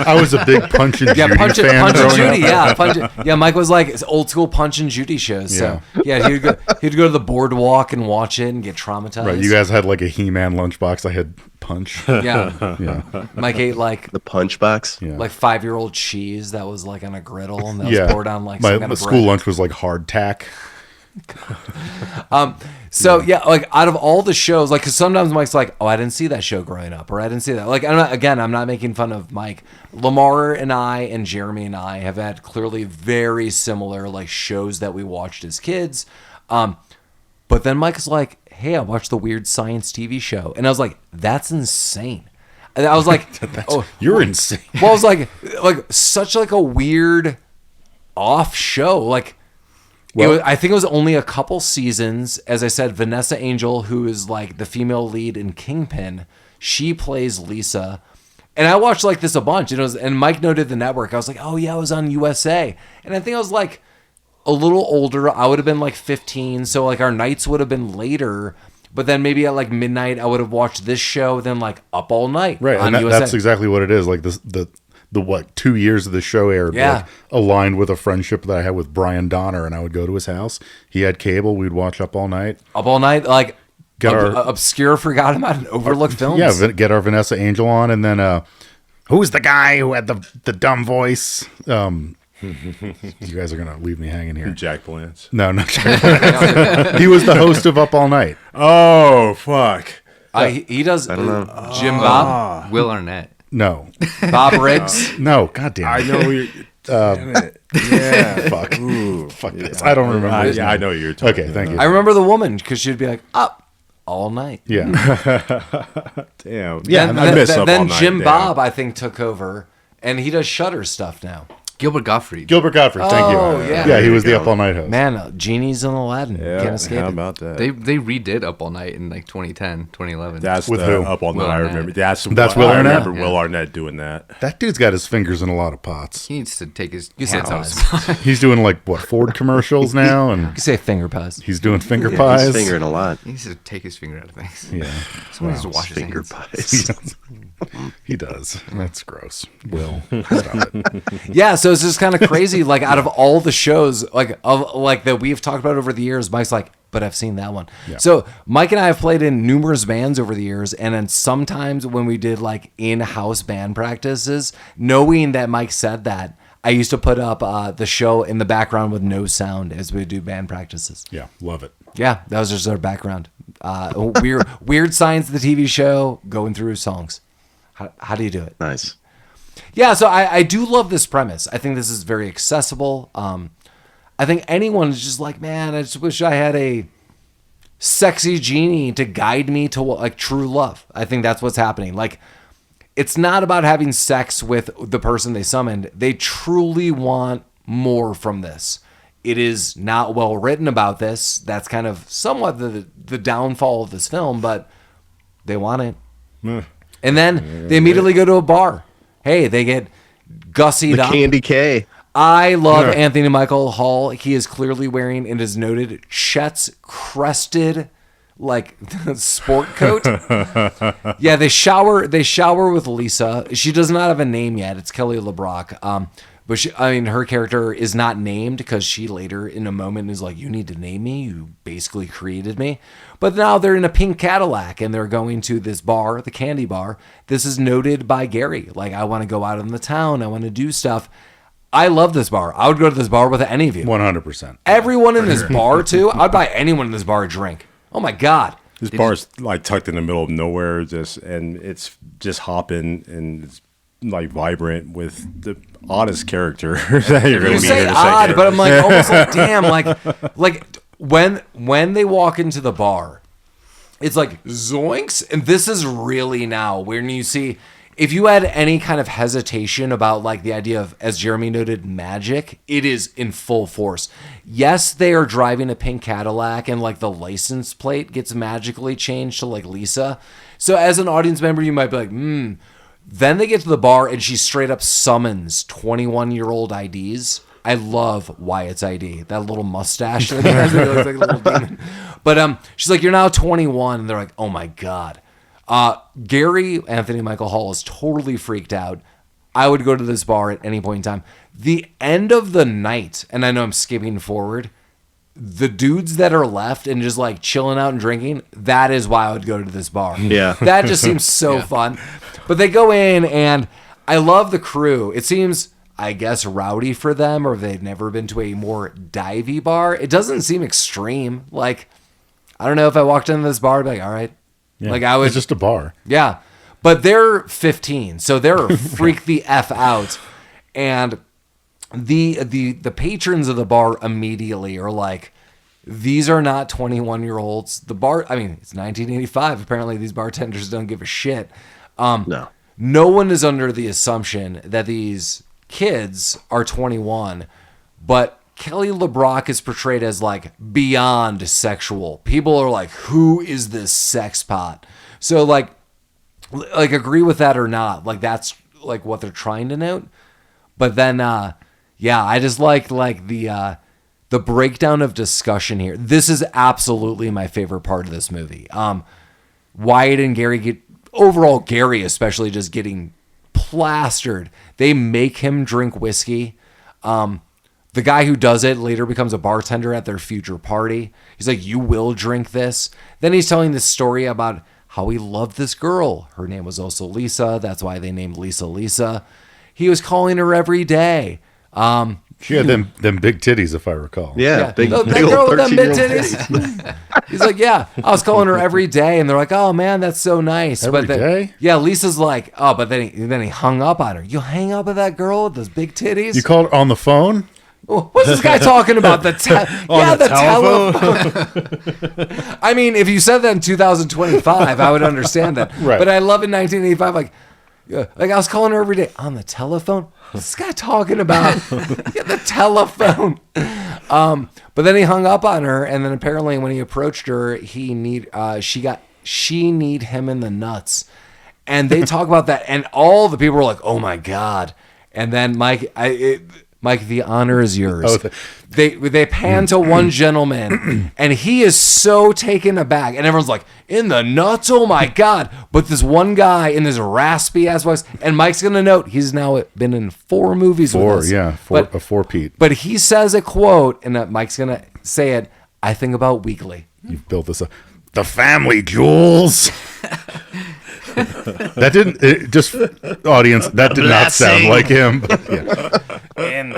Speaker 2: I was a big Punch and
Speaker 4: Yeah,
Speaker 2: Judy
Speaker 4: Punch and
Speaker 2: fan growing
Speaker 4: Judy.
Speaker 2: up.
Speaker 4: Yeah, Mike was like it's old school Punch and Judy shows. So yeah, he'd go to the boardwalk and watch it and get traumatized.
Speaker 2: Right, you guys had like a He-Man lunchbox. I had Punch.
Speaker 4: Yeah,
Speaker 2: Yeah,
Speaker 4: Mike ate like
Speaker 3: The punch box.
Speaker 2: yeah.
Speaker 4: like 5-year-old cheese that was like on a griddle and that was
Speaker 2: Yeah.
Speaker 4: poured on like some kind
Speaker 2: my
Speaker 4: of
Speaker 2: school
Speaker 4: bread.
Speaker 2: lunch was like hardtack.
Speaker 4: So yeah, like out of all the shows, like because sometimes Mike's like, oh, I didn't see that show growing up, or I didn't see that. Like I'm not making fun of Mike. Lamar and I and Jeremy and I have had clearly very similar like shows that we watched as kids. But then Mike's like, hey, I watched the Weird Science TV show, and I was like, that's insane. And I was like, oh,
Speaker 2: You're insane.
Speaker 4: well, I was like such like a weird off show. Like, I think it was only a couple seasons. As I said, Vanessa Angel, who is like the female lead in Kingpin, she plays Lisa. And I watched like this a bunch. And Mike noted the network. I was like, oh yeah, I was on USA. And I think I was like, a little older. I would have been like 15, so like our nights would have been later. But then maybe at like midnight, I would have watched this show, then like Up All Night.
Speaker 2: Right,
Speaker 4: on
Speaker 2: and
Speaker 4: USA.
Speaker 2: that's exactly what it is. Like the what 2 years of the show aired,
Speaker 4: Yeah.
Speaker 2: like, aligned with a friendship that I had with Brian Donner, and I would go to his house. He had cable. We'd watch Up All Night.
Speaker 4: Up All Night, like
Speaker 2: Get our-
Speaker 4: obscure, forgotten about, and overlooked films.
Speaker 2: Yeah, get our Vanessa Angel on, and then who's the guy who had the dumb voice? You guys are gonna leave me hanging here.
Speaker 5: Jack Palance.
Speaker 2: No, not he was the host of Up All Night.
Speaker 5: Oh, fuck.
Speaker 4: He does.
Speaker 3: I don't know.
Speaker 4: Jim Bob,
Speaker 1: Will Arnett.
Speaker 2: No,
Speaker 4: Bob Riggs.
Speaker 2: no, goddamn.
Speaker 5: I know you're. Damn it. Yeah.
Speaker 2: Fuck.
Speaker 5: Ooh.
Speaker 2: Fuck this. I don't remember. his
Speaker 5: Yeah, I
Speaker 2: name.
Speaker 5: know what you're talking
Speaker 2: Okay, thank you.
Speaker 4: I remember the woman because she'd be like Up All Night.
Speaker 2: Yeah,
Speaker 5: Damn.
Speaker 2: Yeah,
Speaker 5: I miss Up All
Speaker 4: then
Speaker 5: Night,
Speaker 4: Jim
Speaker 5: damn.
Speaker 4: Bob, I think, took over, and he does Shutter stuff now.
Speaker 1: Gilbert Gottfried.
Speaker 2: Gilbert Gottfried. Thank you.
Speaker 4: Oh, yeah.
Speaker 2: Yeah, he was the
Speaker 5: There you
Speaker 2: Up All Night host.
Speaker 4: Man, Genies in Aladdin.
Speaker 5: Yeah,
Speaker 4: Can't escape
Speaker 5: how
Speaker 4: it.
Speaker 5: about that?
Speaker 1: They redid Up All Night in like 2010, 2011.
Speaker 5: That's
Speaker 2: With
Speaker 5: the
Speaker 2: who?
Speaker 5: Up All
Speaker 1: Will
Speaker 5: Night. I
Speaker 1: Arnett.
Speaker 5: remember. That's
Speaker 2: Will
Speaker 5: I
Speaker 2: Arnett?
Speaker 5: remember Will Arnett doing that.
Speaker 2: That dude's got his fingers in a lot of pots.
Speaker 1: He needs to take his
Speaker 4: You said
Speaker 1: hands out of
Speaker 4: pies.
Speaker 1: his
Speaker 2: He's doing like what Ford commercials now, and
Speaker 4: You say finger pies.
Speaker 2: he's doing finger
Speaker 3: He's
Speaker 2: pies.
Speaker 3: fingering a lot.
Speaker 1: He needs to take his finger out of things.
Speaker 2: Yeah,
Speaker 1: Someone needs to wash his
Speaker 3: Finger
Speaker 1: hands.
Speaker 3: pies.
Speaker 2: he does. That's gross. Will, stop it.
Speaker 4: Yeah, so it's just kind of crazy. Like out of all the shows, like that we've talked about over the years, Mike's like, but I've seen that one.
Speaker 2: Yeah.
Speaker 4: So Mike and I have played in numerous bands over the years, and then sometimes when we did like in-house band practices, knowing that Mike said that, I used to put up the show in the background with no sound as we do band practices.
Speaker 2: Yeah, love it.
Speaker 4: Yeah, that was just our background. Weird Science, the TV show, going through songs. How do you do it?
Speaker 3: Nice.
Speaker 4: Yeah, so I do love this premise. I think this is very accessible. I think anyone is just like, man, I just wish I had a sexy genie to guide me to like true love. I think that's what's happening. Like, it's not about having sex with the person they summoned. They truly want more from this. It is not well written about this. That's kind of somewhat the downfall of this film, but they want it. And then they immediately go to a bar. Hey, they get gussied
Speaker 3: The
Speaker 4: up.
Speaker 3: Candy K.
Speaker 4: I love Anthony Michael Hall. He is clearly wearing, it is noted, Chet's crested like sport coat. Yeah, they shower with Lisa. She does not have a name yet. It's Kelly LeBrock. But her character is not named because she later in a moment is like, you need to name me. You basically created me. But now they're in a pink Cadillac and they're going to this bar, the Kandy Bar. This is noted by Gary. Like, I want to go out in the town. I want to do stuff. I love this bar. I would go to this bar with any of you.
Speaker 2: 100%.
Speaker 4: Everyone in this bar, too. I'd buy anyone in this bar a drink. Oh, my God.
Speaker 5: This bar's like tucked in the middle of nowhere, and it's just hopping and it's like vibrant with the oddest character that you're going
Speaker 4: You
Speaker 5: to meet
Speaker 4: say
Speaker 5: in a
Speaker 4: odd,
Speaker 5: second.
Speaker 4: but I'm like, almost like, damn, like when they walk into the bar, it's like zoinks, and this is really now when you see, if you had any kind of hesitation about like the idea of, as Jeremy noted, magic, it is in full force. Yes, they are driving a pink Cadillac and like the license plate gets magically changed to like Lisa. So as an audience member, you might be like, Then they get to the bar and she straight up summons 21-year-old IDs. I love Wyatt's ID, that little mustache that he has. He looks like a little demon. But she's like, you're now 21. And they're like, oh my God. Gary, Anthony Michael Hall, is totally freaked out. I would go to this bar at any point in time. The end of the night, and I know I'm skipping forward, the dudes that are left and just like chilling out and drinking, that is why I would go to this bar.
Speaker 3: Yeah.
Speaker 4: That just seems so fun. But they go in and I love the crew. It seems, I guess, rowdy for them, or they've never been to a more divey bar. It doesn't seem extreme. Like, I don't know, if I walked into this bar, I'd be like, all right.
Speaker 2: Yeah.
Speaker 4: Like I would,
Speaker 2: It's just a bar.
Speaker 4: yeah. But they're 15, so they're freak the F out. And the patrons of the bar immediately are like, these are not 21-year-olds. The bar, I mean, it's 1985. Apparently these bartenders don't give a shit.
Speaker 3: No.
Speaker 4: No one is under the assumption that these kids are 21, but Kelly LeBrock is portrayed as like beyond sexual. People are like, who is this sex pot? So like agree with that or not, like that's like what they're trying to note. But then, yeah, I just like the the breakdown of discussion here. This is absolutely my favorite part of this movie. Wyatt and Gary Gary especially just getting plastered. They make him drink whiskey. The guy who does it later becomes a bartender at their future party. He's like, you will drink this. Then he's telling this story about how he loved this girl. Her name was also Lisa. That's why they named Lisa Lisa. He was calling her every day.
Speaker 2: She had them big titties, if I recall.
Speaker 3: Yeah, big,
Speaker 4: that
Speaker 3: big
Speaker 4: girl
Speaker 3: old
Speaker 4: with them
Speaker 3: 13-year-old
Speaker 4: big titties. He's like, yeah, I was calling her every day, and they're like, oh man, that's so nice.
Speaker 2: Every day?
Speaker 4: Yeah, Lisa's like, oh, but then he hung up on her. You hang up with that girl with those big titties?
Speaker 2: You called her on the phone?
Speaker 4: What's this guy talking about? The telephone. I mean, if you said that in 2025, I would understand that.
Speaker 2: Right.
Speaker 4: But I love in 1985, like I was calling her every day on the telephone. What's this guy talking about? The telephone. But then he hung up on her, and then apparently when he approached her, she need him in the nuts, and they talk about that, and all the people were like, "Oh my god!" And then Mike, the honor is yours. They pan to one gentleman, and he is so taken aback, and everyone's like, "In the nuts? Oh my god!" But this one guy in this raspy ass voice, and Mike's gonna note he's now been in 4 movies with us.
Speaker 2: A 4-peat.
Speaker 4: But he says a quote, and Mike's gonna say it. I think about weekly.
Speaker 2: You've built this up. The family jewels. That didn't audience. That did not sound like him. But, yeah.
Speaker 1: In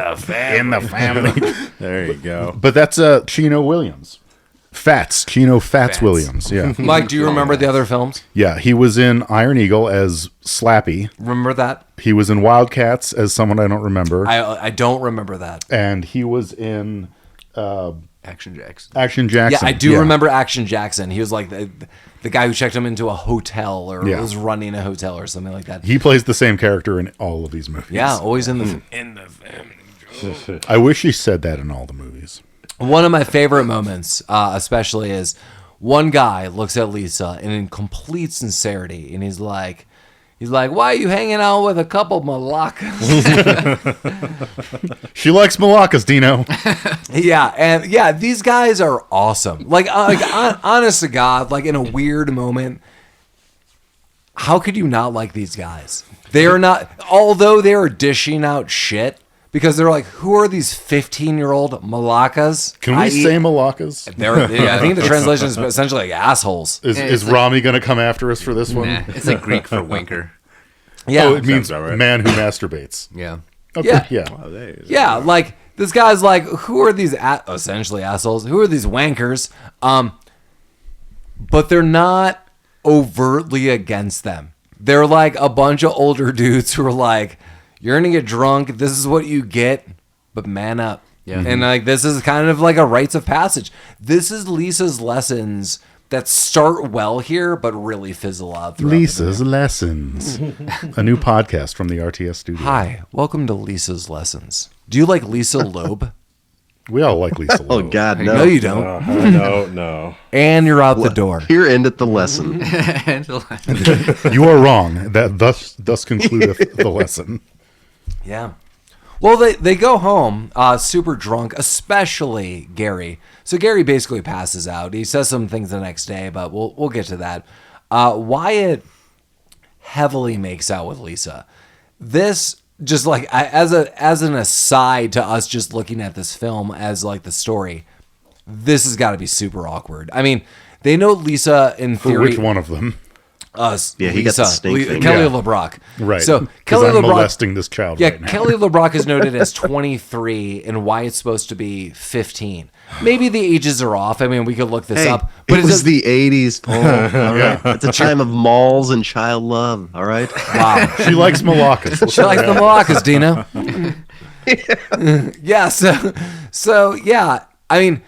Speaker 1: the
Speaker 2: family.
Speaker 5: There you go.
Speaker 2: But that's Chino Williams. Chino Fats Williams. Yeah.
Speaker 4: Mike, do you remember the other films?
Speaker 2: Yeah, he was in Iron Eagle as Slappy.
Speaker 4: Remember that?
Speaker 2: He was in Wildcats as someone I don't remember.
Speaker 4: I don't remember that.
Speaker 2: And he was in
Speaker 1: Action Jackson.
Speaker 2: Action Jackson.
Speaker 4: Yeah, I do remember Action Jackson. He was like the guy who checked him into a hotel or was running a hotel or something like that.
Speaker 2: He plays the same character in all of these movies.
Speaker 4: Yeah, always in the
Speaker 2: family. I wish he said that in all the movies.
Speaker 4: One of my favorite moments, especially, is one guy looks at Lisa and in complete sincerity, and he's like, why are you hanging out with a couple Malakas?
Speaker 2: She likes Malakas, Dino.
Speaker 4: Yeah, these guys are awesome. Honest to God, like in a weird moment, how could you not like these guys? They are not, although they are dishing out shit, because they're like, who are these 15-year-old Malakas?
Speaker 2: Can we say Malakas?
Speaker 4: I think the translation is essentially like assholes.
Speaker 2: Is Rami going to come after us for this one?
Speaker 1: Nah, it's like Greek for winker.
Speaker 4: Yeah.
Speaker 2: Oh, it means man who masturbates.
Speaker 1: Yeah.
Speaker 2: Okay, yeah.
Speaker 4: Yeah, like this guy's like, who are these essentially assholes? Who are these wankers? But they're not overtly against them. They're like a bunch of older dudes who are like, you're gonna get drunk. This is what you get, but man up.
Speaker 1: Yeah.
Speaker 4: And like this is kind of like a rites of passage. This is Lisa's lessons that start well here, but really fizzle out.
Speaker 2: Lisa's Lessons, a new podcast from the RTS studio.
Speaker 4: Hi, welcome to Lisa's Lessons. Do you like Lisa Loeb?
Speaker 2: We all like Lisa Loeb.
Speaker 3: Oh God, no!
Speaker 4: No, you don't.
Speaker 5: No.
Speaker 4: And you're out the door.
Speaker 3: Here ended the lesson.
Speaker 2: You are wrong. That thus concludeth the lesson.
Speaker 4: Yeah. Well, they go home super drunk, especially Gary. So Gary basically passes out. He says some things the next day, but we'll get to that. Wyatt heavily makes out with Lisa. This just like as an aside to us just looking at this film as like the story, this has got to be super awkward. I mean, they know Lisa in theory.
Speaker 2: For which one of them?
Speaker 4: Us.
Speaker 3: Yeah,
Speaker 4: Lisa,
Speaker 3: he got the stink thing.
Speaker 4: Kelly LeBrock.
Speaker 2: Right.
Speaker 4: So
Speaker 2: Kelly
Speaker 4: Kelly
Speaker 2: I'm
Speaker 4: LeBrock
Speaker 2: molesting this child right now.
Speaker 4: Kelly LeBrock is noted as 23, and Wyatt's supposed to be 15. Maybe the ages are off. I mean, we could look this up.
Speaker 3: But it was the 80s, Paul. All right? It's a time of malls and child love. All right.
Speaker 4: Wow.
Speaker 2: She likes Malakas.
Speaker 4: She likes the Malakas, Dino. Yeah. So yeah. I mean,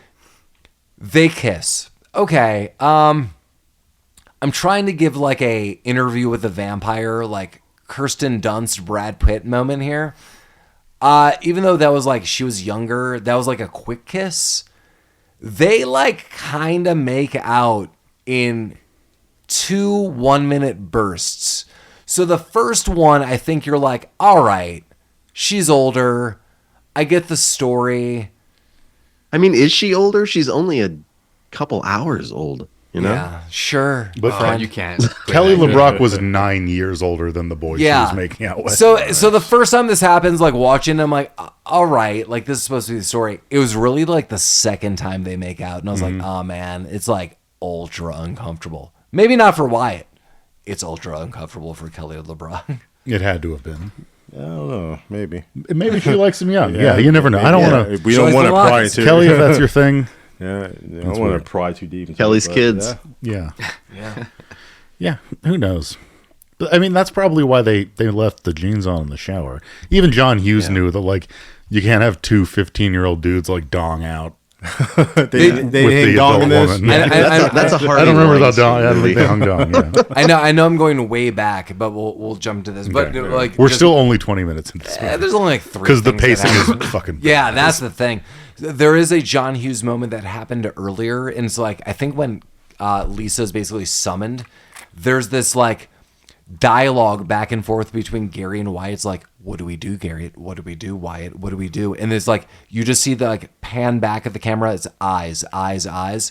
Speaker 4: they kiss. Okay. I'm trying to give like a Interview with the Vampire, like Kirsten Dunst, Brad Pitt moment here. Even though that was like she was younger, that was like a quick kiss. They like kind of make out in 2 1-minute bursts. So the first one, I think you're like, all right, she's older. I get the story.
Speaker 3: I mean, is she older? She's only a couple hours old, you know?
Speaker 4: Yeah, sure.
Speaker 2: But
Speaker 1: You can't.
Speaker 2: Kelly LeBrock was 9 years older than the boy she was making out with.
Speaker 4: So the first time this happens, like watching, I'm like, all right, like this is supposed to be the story. It was really like the second time they make out, and I was like, oh man, it's like ultra uncomfortable. Maybe not for Wyatt. It's ultra uncomfortable for Kelly LeBrock.
Speaker 2: It had to have been.
Speaker 5: I don't know. Maybe.
Speaker 2: Maybe she likes him young. Yeah, you never know. I don't want to.
Speaker 5: We don't want to pry too.
Speaker 2: Kelly, if that's your thing.
Speaker 5: Yeah, I don't want to pry too deep.
Speaker 3: Kelly's kids.
Speaker 2: Yeah.
Speaker 4: Yeah.
Speaker 2: Yeah, who knows? But, I mean, that's probably why they left the jeans on in the shower. Even John Hughes knew that, like, you can't have two 15-year-old dudes, like, dong out.
Speaker 5: they
Speaker 2: with
Speaker 5: hang
Speaker 2: the
Speaker 5: dong in
Speaker 2: adult
Speaker 5: this.
Speaker 2: woman.
Speaker 3: That's a hard.
Speaker 2: I don't remember that dong. I don't think they hung dong. Yeah.
Speaker 4: I know I'm going way back, but we'll jump to this. But
Speaker 2: Okay.
Speaker 4: like
Speaker 2: We're still only 20 minutes into this movie.
Speaker 4: there's only like 3
Speaker 2: Because the
Speaker 4: things that
Speaker 2: pacing
Speaker 4: happen.
Speaker 2: is fucking
Speaker 4: Yeah, that's the thing. There is a John Hughes moment that happened earlier, and it's like I think when Lisa's basically summoned, there's this like dialogue back and forth between Gary and Wyatt. It's like, what do we do, Gary? What do we do, Wyatt? What do we do? And it's like you just see the like pan back at the camera. It's eyes, eyes, eyes.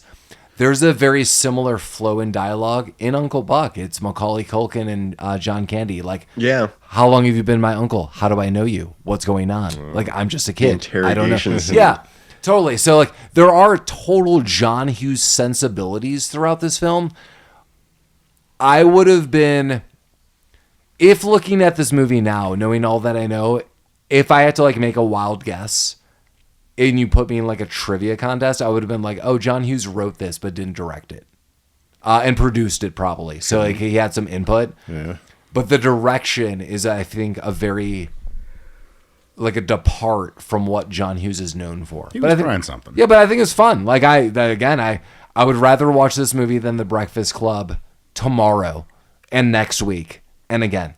Speaker 4: There's a very similar flow in dialogue in Uncle Buck. It's Macaulay Culkin and John Candy. Like,
Speaker 3: Yeah.
Speaker 4: how long have you been my uncle? How do I know you? What's going on? Like, I'm just a kid. I don't know.
Speaker 3: Interrogation scene.
Speaker 4: Yeah, totally. So, like, there are total John Hughes sensibilities throughout this film. I would have been, if looking at this movie now, knowing all that I know, if I had to, like, make a wild guess, and you put me in, like, a trivia contest, I would have been like, oh, John Hughes wrote this but didn't direct it. And produced it probably. So, like, he had some input.
Speaker 5: Yeah.
Speaker 4: But the direction is, I think, a very, like, a depart from what John Hughes is known for.
Speaker 2: He
Speaker 4: But
Speaker 2: was
Speaker 4: I think,
Speaker 2: trying something.
Speaker 4: Yeah, but I think it's fun. Like, I would rather watch this movie than The Breakfast Club tomorrow and next week and again.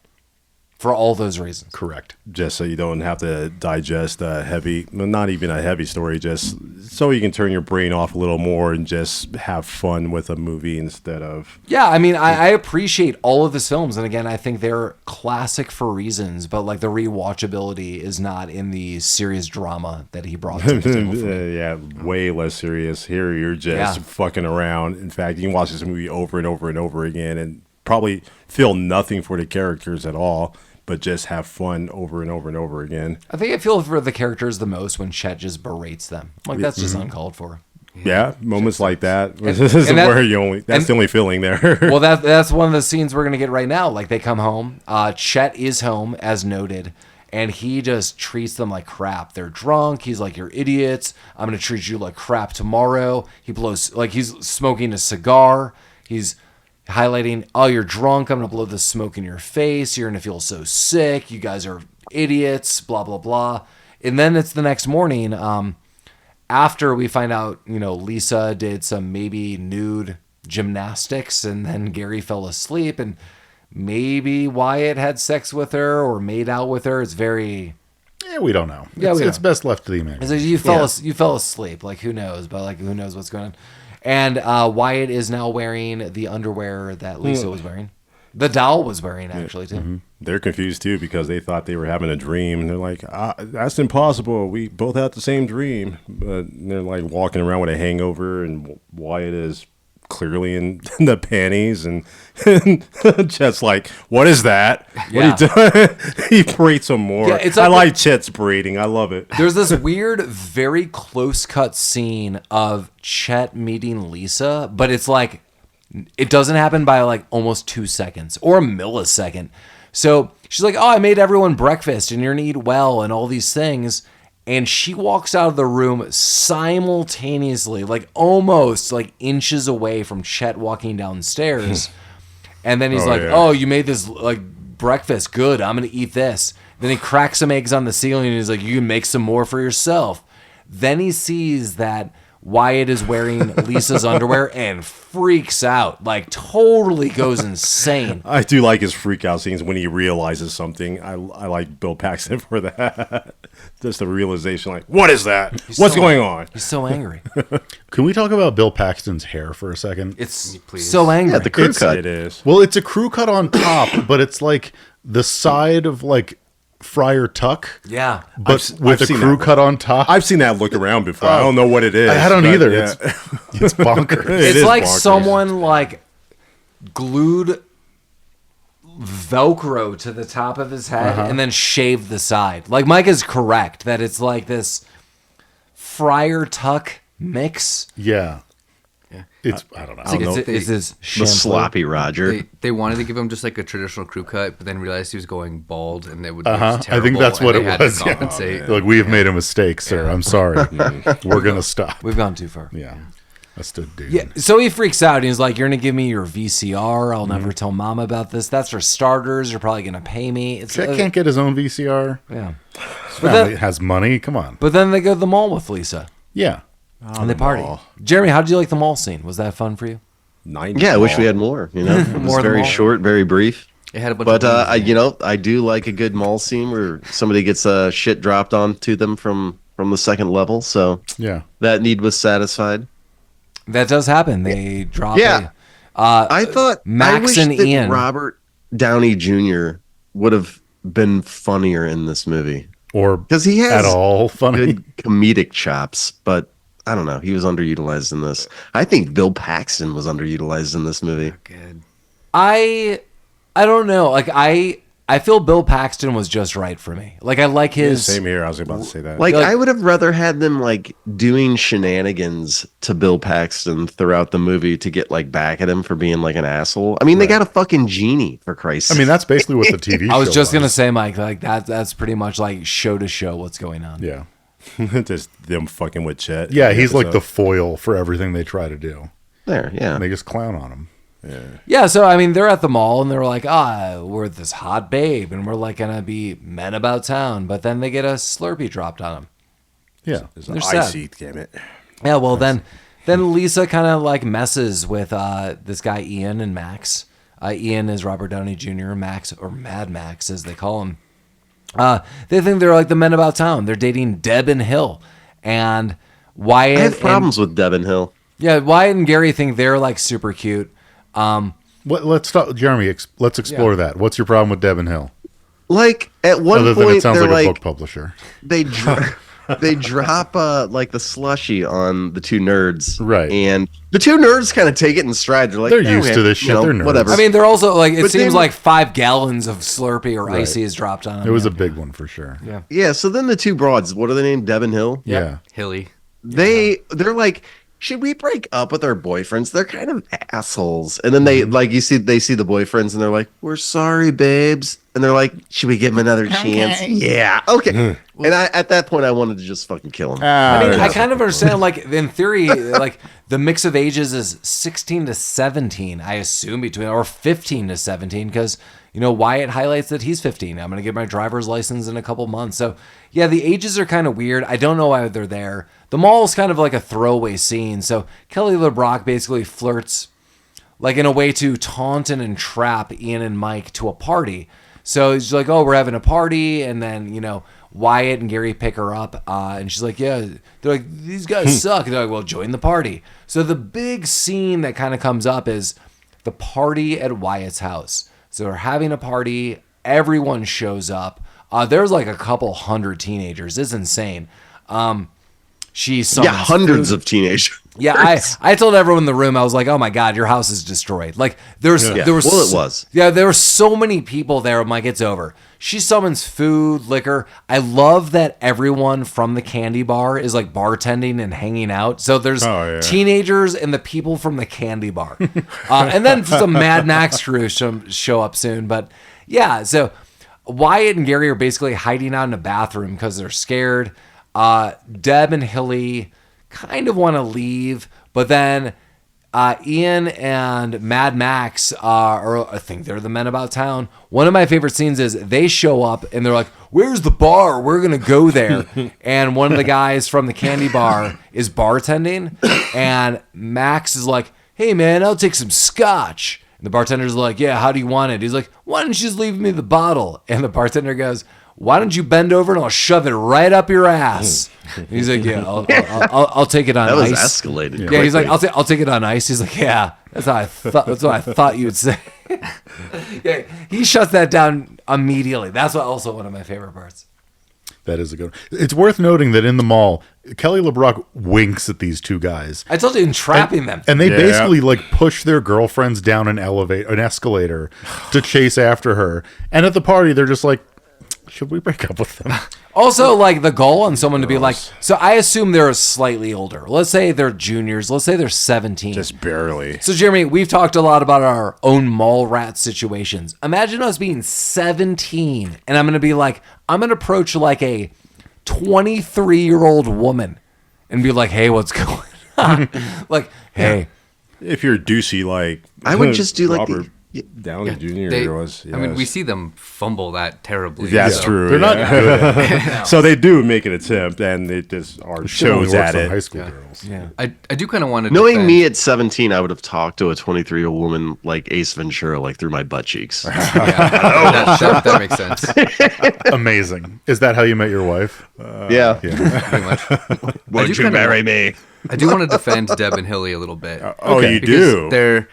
Speaker 4: For all those reasons.
Speaker 2: Correct.
Speaker 5: Just so you don't have to digest a heavy, well, not even a heavy story, just so you can turn your brain off a little more and just have fun with a movie instead of...
Speaker 4: Yeah, I mean, I appreciate all of his films. And again, I think they're classic for reasons, but like the rewatchability is not in the serious drama that he brought to the table for me.
Speaker 5: Yeah, way less serious. Here you're just fucking around. In fact, you can watch this movie over and over and over again and probably feel nothing for the characters at all, but just have fun over and over and over again.
Speaker 4: I think I feel for the characters the most when Chet just berates them. Like, that's just uncalled for.
Speaker 5: Yeah, moments like that. This
Speaker 4: and
Speaker 5: is
Speaker 4: that-
Speaker 5: where you only... That's the only feeling there.
Speaker 4: Well, that's one of the scenes we're going to get right now. Like, they come home. Chet is home, as noted, and he just treats them like crap. They're drunk. He's like, you're idiots. I'm going to treat you like crap tomorrow. He blows... Like, he's smoking a cigar. He's highlighting, oh, you're drunk. I'm going to blow the smoke in your face. You're going to feel so sick. You guys are idiots, blah, blah, blah. And then it's the next morning, after we find out, you know, Lisa did some maybe nude gymnastics and then Gary fell asleep and maybe Wyatt had sex with her or made out with her. It's very...
Speaker 2: Yeah, we don't know.
Speaker 4: Yeah,
Speaker 2: It's best left to the imagination.
Speaker 4: It's like you fell asleep. Like, who knows? But, like, who knows what's going on? And Wyatt is now wearing the underwear that Lisa was wearing. The doll was wearing, actually, too.
Speaker 5: They're confused, too, because they thought they were having a dream. They're like, that's impossible. We both had the same dream. But they're, like, walking around with a hangover, and Wyatt is clearly in the panties. And Chet's like, what is that?
Speaker 4: Yeah.
Speaker 5: What are you doing? He braided some more.
Speaker 4: Yeah, it's
Speaker 5: I
Speaker 4: like
Speaker 5: like Chet's braiding. I love it.
Speaker 4: There's this weird, very close cut scene of Chet meeting Lisa, but it's like, it doesn't happen by like almost 2 seconds or a millisecond. So she's like, oh, I made everyone breakfast and you're going to eat well and all these things. And she walks out of the room simultaneously, like almost like inches away from Chet walking downstairs. And then he's oh, you made this like breakfast. Good. I'm going to eat this. Then he cracks some eggs on the ceiling and he's like, you can make some more for yourself. Then he sees that Wyatt is wearing Lisa's underwear and freaks out, like totally goes insane.
Speaker 5: I do like his freak out scenes when he realizes something. I like Bill Paxton for that. Just the realization, like, what is that? What's going on?
Speaker 4: He's so angry.
Speaker 2: Can we talk about Bill Paxton's hair for a second?
Speaker 4: It's
Speaker 1: Please.
Speaker 4: so angry.
Speaker 3: Yeah, the crew cut.
Speaker 5: It is.
Speaker 2: Well, it's a crew cut on top, but it's like the side of like Friar Tuck,
Speaker 4: Yeah.
Speaker 2: but
Speaker 5: I've
Speaker 2: with a
Speaker 5: seen
Speaker 2: crew
Speaker 5: that.
Speaker 2: cut on top.
Speaker 5: I've seen that look around before. I don't know what it is.
Speaker 2: I don't
Speaker 5: but
Speaker 2: either.
Speaker 5: yeah.
Speaker 2: It's bonkers.
Speaker 5: It
Speaker 4: It's
Speaker 5: is
Speaker 4: like
Speaker 5: bonkers.
Speaker 4: someone like glued Velcro to the top of his head and then shaved the side. Like Mike is correct that it's like this Friar Tuck mix.
Speaker 2: Yeah. It's I don't know.
Speaker 4: It's, like it's this
Speaker 3: The
Speaker 4: shampoo.
Speaker 3: sloppy Roger.
Speaker 1: They wanted to give him just like a traditional crew cut, but then realized he was going bald, and it would
Speaker 2: I
Speaker 1: be terrible.
Speaker 2: think that's what
Speaker 1: and
Speaker 2: it
Speaker 1: they had
Speaker 2: was.
Speaker 1: To
Speaker 2: Yeah.
Speaker 1: compensate.
Speaker 2: Like, we have made a mistake, sir. I'm sorry. We're gonna stop.
Speaker 4: We've gone too far.
Speaker 2: Yeah, that's the dude.
Speaker 4: Yeah, so he freaks out. He's like, "You're gonna give me your VCR? I'll never tell Mom about this. That's for starters. You're probably gonna pay me." It's
Speaker 2: Chet can't get his own VCR.
Speaker 4: yeah.
Speaker 2: Family has money. Come on.
Speaker 4: But then they go to the mall with Lisa
Speaker 2: Yeah.
Speaker 4: and they party. Jeremy, how did you like the mall scene? Was that fun for you?
Speaker 5: 90
Speaker 3: Yeah, I wish we
Speaker 5: ball.
Speaker 3: had more. You know, it was
Speaker 4: More than
Speaker 3: very
Speaker 4: more.
Speaker 3: short, very brief.
Speaker 1: It had a bunch
Speaker 3: But
Speaker 1: of movies.
Speaker 3: I do like a good mall scene where somebody gets shit dropped onto them from the second level. So
Speaker 2: Yeah.
Speaker 3: that need was satisfied.
Speaker 4: That does happen. They drop.
Speaker 3: Yeah. I thought
Speaker 4: Max
Speaker 3: I wish
Speaker 4: and
Speaker 3: that
Speaker 4: Ian.
Speaker 3: Robert Downey Jr. would have been funnier in this movie
Speaker 2: Or
Speaker 3: because he has
Speaker 2: at all funny.
Speaker 3: good comedic chops, but I don't know. He was underutilized in this. I think Bill Paxton was underutilized in this movie.
Speaker 1: Good.
Speaker 4: I don't know. Like I feel Bill Paxton was just right for me. Like I like his.
Speaker 5: Same here. I was about to say that.
Speaker 3: Like,
Speaker 4: Like-
Speaker 3: I would have rather had them like doing shenanigans to Bill Paxton throughout the movie to get like back at him for being like an asshole. I mean, they got a fucking genie for Christ's
Speaker 2: I mean, that's basically what the TV show
Speaker 4: I was just gonna say, Mike, like that's pretty much like show to show what's going on.
Speaker 2: Yeah.
Speaker 5: Just them fucking with Chet.
Speaker 2: Yeah, he's like the
Speaker 5: episode.
Speaker 2: foil for everything they try to do.
Speaker 3: there. Yeah.
Speaker 2: And they just clown on him.
Speaker 4: Yeah, so I mean, they're at the mall and they're like, we're this hot babe and we're like gonna be men about town, but then they get a Slurpee dropped on them.
Speaker 2: Yeah.
Speaker 5: It's
Speaker 4: They're
Speaker 5: an
Speaker 4: sad.
Speaker 5: icy, damn it.
Speaker 4: Yeah, well then Lisa kind of like messes with this guy Ian and Max. Ian is Robert Downey Jr. Max, or Mad Max as they call him. They think they're like the men about town. They're dating Deb and Hill, and Wyatt.
Speaker 3: I have problems with Devin Hill.
Speaker 4: Yeah, Wyatt and Gary think they're like super cute.
Speaker 2: Let's stop, Jeremy. Let's explore that. What's your problem with Devin Hill?
Speaker 3: Like at one
Speaker 2: Other than
Speaker 3: point,
Speaker 2: it sounds
Speaker 3: they're
Speaker 2: like a
Speaker 3: like
Speaker 2: book publisher.
Speaker 3: they they drop like the slushy on the two nerds,
Speaker 2: Right.
Speaker 3: And the two nerds kind of take it in stride. They're like,
Speaker 2: They're
Speaker 3: "Yeah,
Speaker 2: used
Speaker 3: okay,
Speaker 2: to this
Speaker 3: you
Speaker 2: shit.
Speaker 3: know,
Speaker 2: They're nerds."
Speaker 3: whatever.
Speaker 4: I mean, they're also like it
Speaker 3: But
Speaker 4: seems
Speaker 3: then-
Speaker 4: like 5 gallons of Slurpee or Icy is dropped on them.
Speaker 2: It was
Speaker 4: yeah.
Speaker 2: a big one for sure.
Speaker 4: Yeah.
Speaker 3: yeah. So then the two broads, what are they named? Devin Hill.
Speaker 2: Yeah.
Speaker 1: Hilly.
Speaker 3: They're like, should we break up with our boyfriends? They're kind of assholes. And then they like they see the boyfriends and they're like, we're sorry, babes. And they're like, should we give him another chance? Yeah, okay. And at that point, I wanted to just fucking kill him.
Speaker 4: I mean, I kind of understand, like, in theory, like, the mix of ages is 16 to 17, I assume, or 15 to 17, because, you know, Wyatt highlights that he's 15. I'm going to get my driver's license in a couple months. So, yeah, the ages are kind of weird. I don't know why they're there. The mall is kind of like a throwaway scene. So, Kelly LeBrock basically flirts, like, in a way to taunt and entrap Ian and Mike to a party. So, he's like, oh, we're having a party, and then, you know, Wyatt and Gary pick her up, and she's like, yeah, they're like, these guys suck. And they're like, well, join the party. So the big scene that kind of comes up is the party at Wyatt's house. So they're having a party. Everyone shows up. There's like a couple hundred teenagers. It's insane. She's
Speaker 3: Hundreds of teenagers.
Speaker 4: Yeah, I told everyone in the room, I was like, oh my God, your house is destroyed. Like, there was.
Speaker 3: Well, it was.
Speaker 4: Yeah, there were so many people there. I'm like, it's over. She summons food, liquor. I love that everyone from the Kandy Bar is like bartending and hanging out. So there's teenagers and the people from the Kandy Bar. And then some Mad Max crew show up soon. But yeah, so Wyatt and Gary are basically hiding out in a bathroom because they're scared. Deb and Hilly kind of want to leave, but then Ian and Mad Max I think they're the men about town. One of my favorite scenes is they show up and they're like, where's the bar? We're going to go there. And one of the guys from the Kandy Bar is bartending, and Max is like, hey man, I'll take some scotch. And the bartender's like, yeah, how do you want it? He's like, why don't you just leave me the bottle? And the bartender goes, why don't you bend over and I'll shove it right up your ass? And he's like, yeah, I'll take it on
Speaker 3: That was
Speaker 4: ice.
Speaker 3: escalated.
Speaker 4: Yeah, he's like, I'll take it on ice. He's like, yeah, that's what I thought you'd say. Yeah, he shuts that down immediately. That's also one of my favorite parts.
Speaker 2: That is a good one. It's worth noting that in the mall, Kelly LeBrock winks at these two guys.
Speaker 4: I told you, entrapping them.
Speaker 2: And they basically like push their girlfriends down an escalator to chase after her. And at the party, they're just like, should we break up with them?
Speaker 4: Also, like the goal on someone to be like, so I assume they're slightly older. Let's say they're juniors. Let's say they're 17.
Speaker 5: Just barely.
Speaker 4: So, Jeremy, we've talked a lot about our own mall rat situations. Imagine us being 17, and I'm going to be like, I'm going to approach like a 23-year-old woman and be like, hey, what's going on? Like, hey.
Speaker 5: If you're douchey, like
Speaker 3: I would just do like
Speaker 5: Robert Downey Jr. was.
Speaker 1: I mean, we see them fumble that terribly.
Speaker 5: That's
Speaker 1: so.
Speaker 5: true.
Speaker 2: They're not good at it.
Speaker 5: So they do make an attempt, and they just are shows
Speaker 2: Only
Speaker 5: at
Speaker 2: works on
Speaker 5: it.
Speaker 2: high school girls.
Speaker 4: Yeah.
Speaker 1: I do kind of want to
Speaker 3: Knowing me at 17, I would have talked to a 23-year-old woman like Ace Ventura, like through my butt cheeks.
Speaker 1: that makes sense.
Speaker 2: Amazing. Is that how you met your wife?
Speaker 3: Yeah.
Speaker 1: Pretty much.
Speaker 3: Would you marry me?
Speaker 1: I do want to defend Deb and Hilly a little bit.
Speaker 5: Oh, you
Speaker 1: Because
Speaker 5: do?
Speaker 1: they're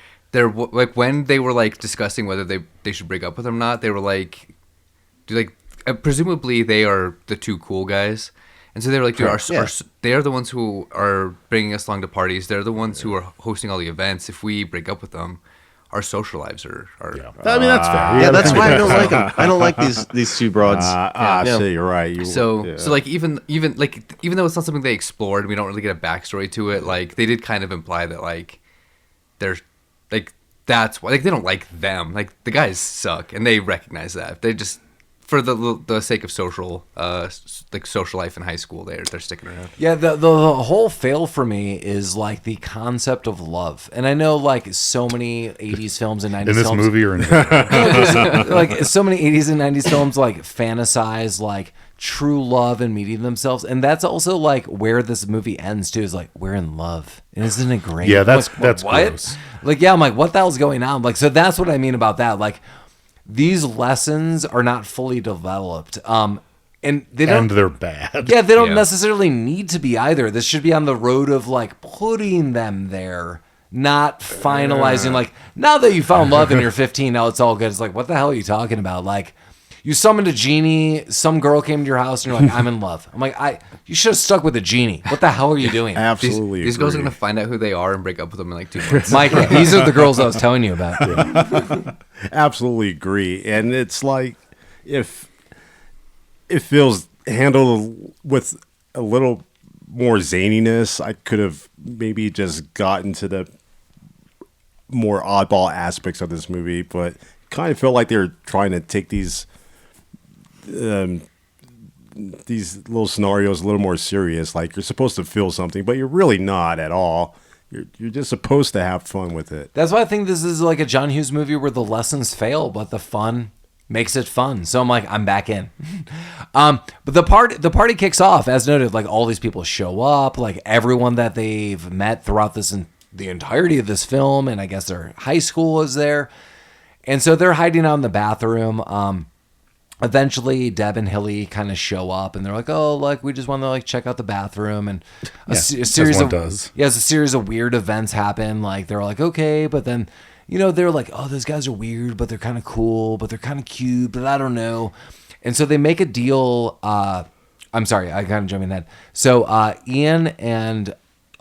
Speaker 1: like when they were like discussing whether they should break up with him or not, they were like, presumably they are the two cool guys, and so they were like, dude, they are the ones who are bringing us along to parties. They're the ones who are hosting all the events. If we break up with them, our social lives are
Speaker 2: I mean, that's fair.
Speaker 3: Yeah, that's why I don't like them. I don't like these two broads.
Speaker 5: So you're right.
Speaker 1: So like even though it's not something they explored, we don't really get a backstory to it. Like they did kind of imply that like they're like that's why like they don't like them. Like the guys suck, and they recognize that. They just for the sake of social social life in high school, they're sticking around.
Speaker 4: Yeah, the whole fail for me is like the concept of love, and I know like so many 80s films and 90s
Speaker 2: in this
Speaker 4: films,
Speaker 2: movie or in
Speaker 4: like so many 80s and 90s films like fantasize like true love and meeting themselves, and that's also like where this movie ends too. Is like we're in love, and isn't it great?
Speaker 2: Yeah, that's
Speaker 4: what?
Speaker 2: gross.
Speaker 4: Like yeah, I'm like what the hell's going on? Like so that's what I mean about that. Like these lessons are not fully developed, and they don't.
Speaker 2: And they're bad.
Speaker 4: Yeah, they don't necessarily need to be either. This should be on the road of like putting them there, not finalizing. Like now that you found love and you're 15, now it's all good. It's like what the hell are you talking about? Like you summoned a genie, some girl came to your house, and you're like, I'm in love. I'm like, you should have stuck with a genie. What the hell are you doing?
Speaker 5: Absolutely.
Speaker 1: These girls are
Speaker 5: agree.
Speaker 1: gonna find out who they are and break up with them in like 2 months.
Speaker 4: Mike, these are the girls I was telling you about.
Speaker 5: Absolutely agree. And it's like if it feels handled with a little more zaniness, I could have maybe just gotten to the more oddball aspects of this movie, but kind of felt like they were trying to take these little scenarios a little more serious. Like you're supposed to feel something, but you're really not at all. You're just supposed to have fun with it.
Speaker 4: That's why I think this is like a John Hughes movie where the lessons fail, but the fun makes it fun. So I'm like, I'm back in. But the party kicks off, as noted. Like all these people show up, like everyone that they've met throughout the entirety of this film, and I guess their high school is there, and so they're hiding out in the bathroom. Eventually, Deb and Hilly kind of show up, and they're like, "Oh, like we just want to like check out the bathroom." And a series of a series of weird events happen. Like they're like, "Okay," but then they're like, "Oh, those guys are weird, but they're kind of cool, but they're kind of cute, but I don't know." And so they make a deal. I'm sorry, I kind of jumping ahead. So Ian and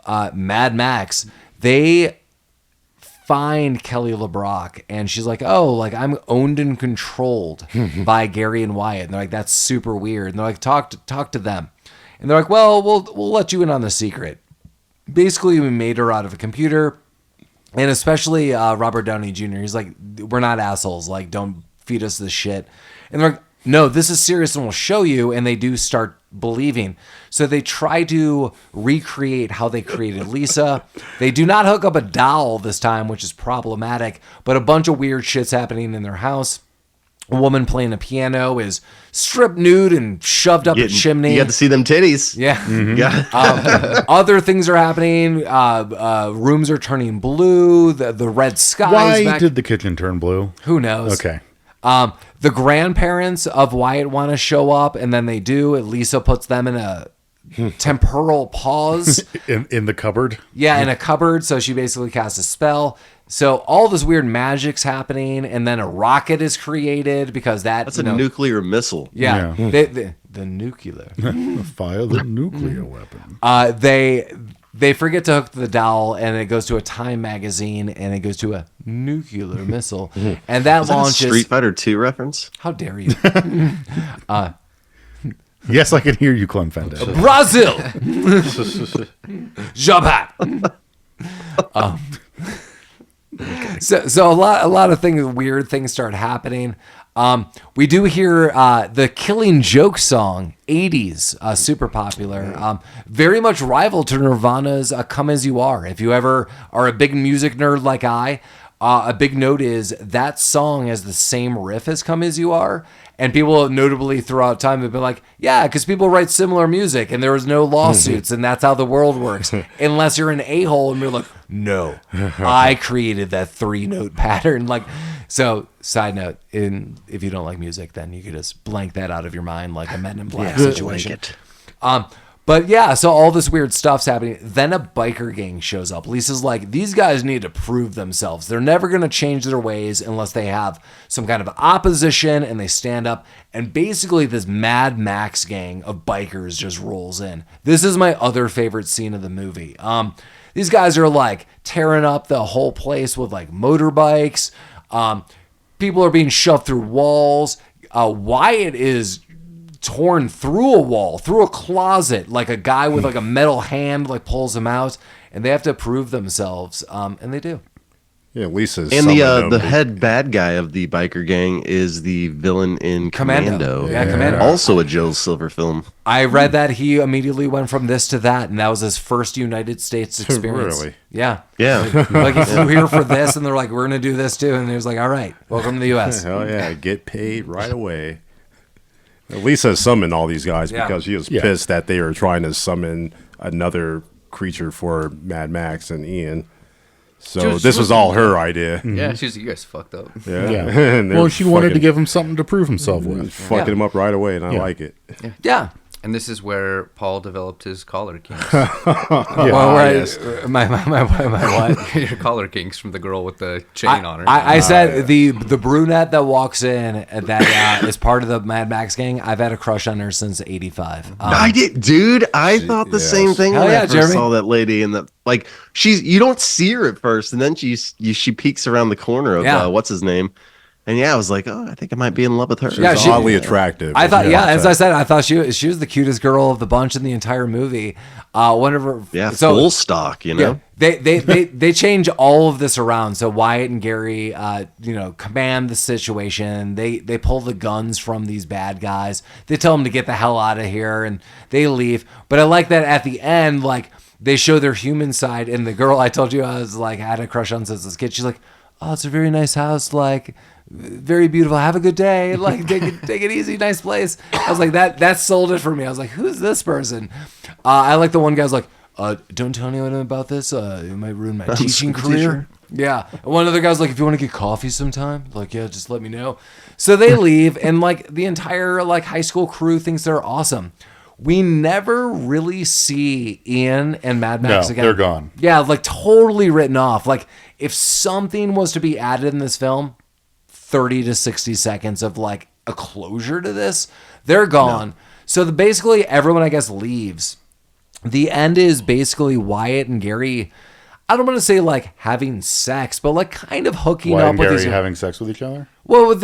Speaker 4: Mad Max, they find Kelly LeBrock, and she's like, "Oh, like I'm owned and controlled by Gary and Wyatt." And they're like, "That's super weird." And they're like, "Talk to them." And they're like, "Well, we'll let you in on the secret." Basically, we made her out of a computer, and especially Robert Downey Jr. He's like, "We're not assholes. Like, don't feed us this shit." And they're like, "No, this is serious, and we'll show you." And they do start believing. So they try to recreate how they created Lisa. They do not hook up a doll this time, which is problematic, but a bunch of weird shit's happening in their house. A woman playing a piano is stripped nude and shoved up a chimney.
Speaker 3: You got to see them titties.
Speaker 4: Yeah.
Speaker 3: Mm-hmm. Yeah.
Speaker 4: Other things are happening. Rooms are turning blue. The red sky
Speaker 2: Why
Speaker 4: is back.
Speaker 2: did the kitchen turn blue?
Speaker 4: Who knows?
Speaker 2: Okay.
Speaker 4: The grandparents of Wyatt want to show up, and then they do. And Lisa puts them in a temporal pause.
Speaker 2: in the cupboard.
Speaker 4: Yeah, in a cupboard. So she basically casts a spell. So all this weird magic's happening, and then a rocket is created because
Speaker 3: that's a nuclear missile.
Speaker 4: Yeah, the nuclear.
Speaker 2: Fire the nuclear weapon.
Speaker 4: They forget to hook the dowel, and it goes to a Time magazine, and it goes to a nuclear missile, and that launches.
Speaker 3: A Street Fighter 2 reference?
Speaker 4: How dare you?
Speaker 2: Yes, I can hear you, Clem Fendez.
Speaker 4: Brazil, Japan. So a lot of things, weird things start happening. We do hear the Killing Joke song, 80s, super popular. Very much rival to Nirvana's Come As You Are. If you ever are a big music nerd like I, a big note is that song has the same riff as Come As You Are. And people notably throughout time have been like, yeah, because people write similar music and there was no lawsuits and that's how the world works. Unless you're an a-hole and you're like, no, I created that 3-note pattern. So side note, if you don't like music, then you could just blank that out of your mind like a Men in Black situation. But yeah, so all this weird stuff's happening. Then a biker gang shows up. Lisa's like, these guys need to prove themselves. They're never going to change their ways unless they have some kind of opposition and they stand up. And basically this Mad Max gang of bikers just rolls in. This is my other favorite scene of the movie. These guys are like tearing up the whole place with like motorbikes. People are being shoved through walls. Wyatt is torn through a wall, through a closet, like a guy with like a metal hand like pulls him out, and they have to prove themselves, and they do.
Speaker 5: Yeah, Lisa's
Speaker 3: and the head bad guy of the biker gang is the villain in Commando.
Speaker 4: Yeah, Commando.
Speaker 3: Also a Joel Silver film.
Speaker 4: I read that he immediately went from this to that, and that was his first United States experience.
Speaker 5: Really?
Speaker 4: Yeah.
Speaker 3: Like
Speaker 4: he flew here for this, and they're like, we're gonna do this too, and he was like, all right, welcome to the U.S.
Speaker 5: Hell yeah, get paid right away. Lisa summoned all these guys because she was pissed that they were trying to summon another creature for Mad Max and Ian. So this was all her idea.
Speaker 1: Yeah, she's you guys fucked up.
Speaker 5: Yeah.
Speaker 2: Well, she wanted to give him something to prove himself with.
Speaker 5: Fucking him up right away, and I like it.
Speaker 4: Yeah.
Speaker 1: And this is where Paul developed his collar kinks.
Speaker 4: Yes. My what?
Speaker 1: Your collar kinks from the girl with the chain on her.
Speaker 4: I said the brunette that walks in that is part of the Mad Max gang. I've had a crush on her since '85.
Speaker 3: I did, dude. I thought the same thing when I first saw that lady, and you don't see her at first, and then she peeks around the corner of what's his name. And I was like, oh, I think I might be in love with her.
Speaker 5: She's oddly attractive.
Speaker 4: I thought, as I said, I thought she was the cutest girl of the bunch in the entire movie. One of her,
Speaker 3: full stock, you know.
Speaker 4: Yeah, they change all of this around. So Wyatt and Gary, command the situation. They pull the guns from these bad guys. They tell them to get the hell out of here, and they leave. But I like that at the end, they show their human side. And the girl I told you I had a crush on since this kid. She's like, oh, it's a very nice house, very beautiful. Have a good day. Take it easy. Nice place. I was like, that sold it for me. I was like, who's this person? I like the one guy's like, don't tell anyone about this. It might ruin my teaching career. Yeah. And one other guy's like, if you want to get coffee sometime, just let me know. So they leave, and the entire high school crew thinks they're awesome. We never really see Ian and Mad Max again.
Speaker 2: They're gone.
Speaker 4: Yeah, totally written off. If something was to be added in this film, 30 to 60 seconds of a closure to this, they're gone. No. So basically everyone, I guess, leaves. The end is basically Wyatt and Gary, I don't want to say having sex, but kind of hooking
Speaker 2: Wyatt
Speaker 4: up
Speaker 2: and
Speaker 4: with
Speaker 2: Gary
Speaker 4: these
Speaker 2: having sex with each other?
Speaker 4: Well, with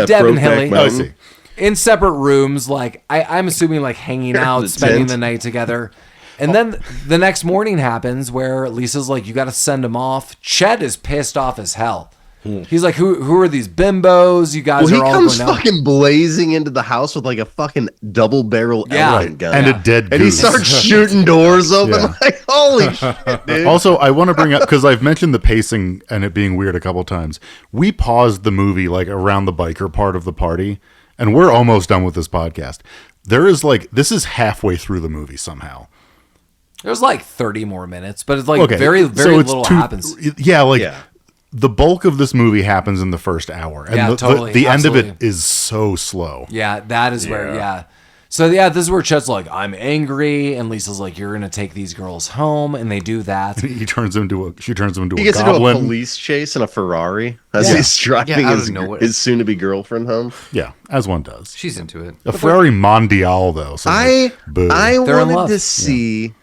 Speaker 4: Deb and Hilly.
Speaker 2: I see.
Speaker 4: In separate rooms, I'm assuming hanging out, spending the night together. And then the next morning happens where Lisa's like, you got to send him off. Chet is pissed off as hell. He's like, who are these bimbos? You guys are all going out.
Speaker 3: He comes fucking blazing into the house with a fucking double barrel elephant gun.
Speaker 2: And a dead goose.
Speaker 3: And he starts shooting doors open. Holy shit, dude.
Speaker 2: Also, I want to bring up, because I've mentioned the pacing and it being weird a couple times. We paused the movie around the biker part of the party, and we're almost done with this podcast. There is this is halfway through the movie somehow.
Speaker 4: There's 30 more minutes, but it's very, very little happens.
Speaker 2: Yeah, the bulk of this movie happens in the first hour, and
Speaker 4: totally,
Speaker 2: the end of it is so slow.
Speaker 4: Yeah, that is where. So yeah, this is where Chet's like, I'm angry, and Lisa's like, you're gonna take these girls home, and they do that.
Speaker 2: She turns him into
Speaker 3: He
Speaker 2: a
Speaker 3: gets into
Speaker 2: goblin.
Speaker 3: a police chase in a Ferrari as he's driving
Speaker 1: out of nowhere.
Speaker 3: his soon-to-be girlfriend home.
Speaker 2: Yeah, as one does.
Speaker 1: She's into it.
Speaker 2: A Ferrari Mondial, though. So boo.
Speaker 3: I
Speaker 4: They're in
Speaker 3: wanted
Speaker 4: love.
Speaker 3: to see,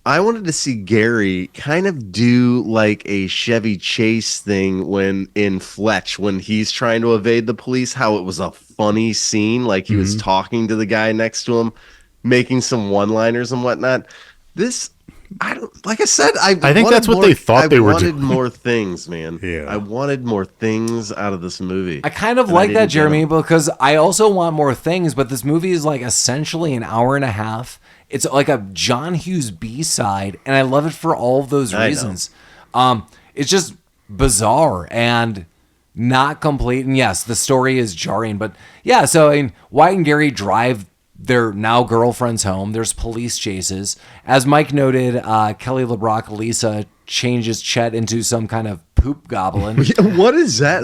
Speaker 3: I wanted to see Gary kind of do like a Chevy Chase thing when in Fletch, when he's trying to evade the police, how it was a funny scene. Like he was talking to the guy next to him, making some one-liners and whatnot. I don't, like I said, I
Speaker 2: think that's what they thought they were
Speaker 3: doing. I wanted
Speaker 2: doing.
Speaker 3: more things, man.
Speaker 5: Yeah.
Speaker 3: I wanted more things out of this movie.
Speaker 4: I kind of
Speaker 3: and
Speaker 4: like
Speaker 3: I
Speaker 4: that,
Speaker 3: didn't get
Speaker 4: Jeremy,
Speaker 3: them.
Speaker 4: because I also want more things, but this movie is like essentially an hour and a half. It's like a John Hughes B-side, and I love it for all of those
Speaker 3: I know.
Speaker 4: reasons. It's just bizarre and not complete. And yes, the story is jarring, but yeah, so I mean, Wyatt and Gary drive their now girlfriends home. There's police chases. As Mike noted, Kelly LeBrock, Lisa changes Chet into some kind of poop goblin.
Speaker 3: What is that?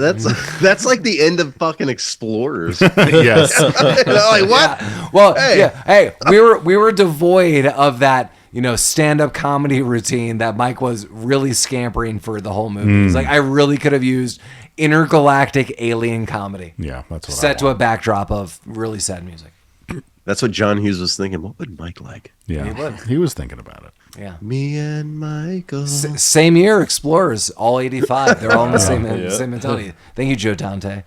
Speaker 3: That's like the end of fucking Explorers.
Speaker 2: Yes.
Speaker 3: Like what?
Speaker 4: Well,
Speaker 3: Hey.
Speaker 4: yeah. Hey, we were devoid of that, stand-up comedy routine that Mike was really scampering for the whole movie. It's like I really could have used intergalactic alien comedy
Speaker 2: Yeah, that's what
Speaker 4: set
Speaker 2: I
Speaker 4: to a backdrop of really sad music.
Speaker 3: That's what John Hughes was thinking. What would Mike like?
Speaker 2: Yeah, he was thinking about it.
Speaker 4: Yeah.
Speaker 3: Me and Michael.
Speaker 4: Same year, Explorers, all 85. They're all in the same mentality. Thank you, Joe Dante.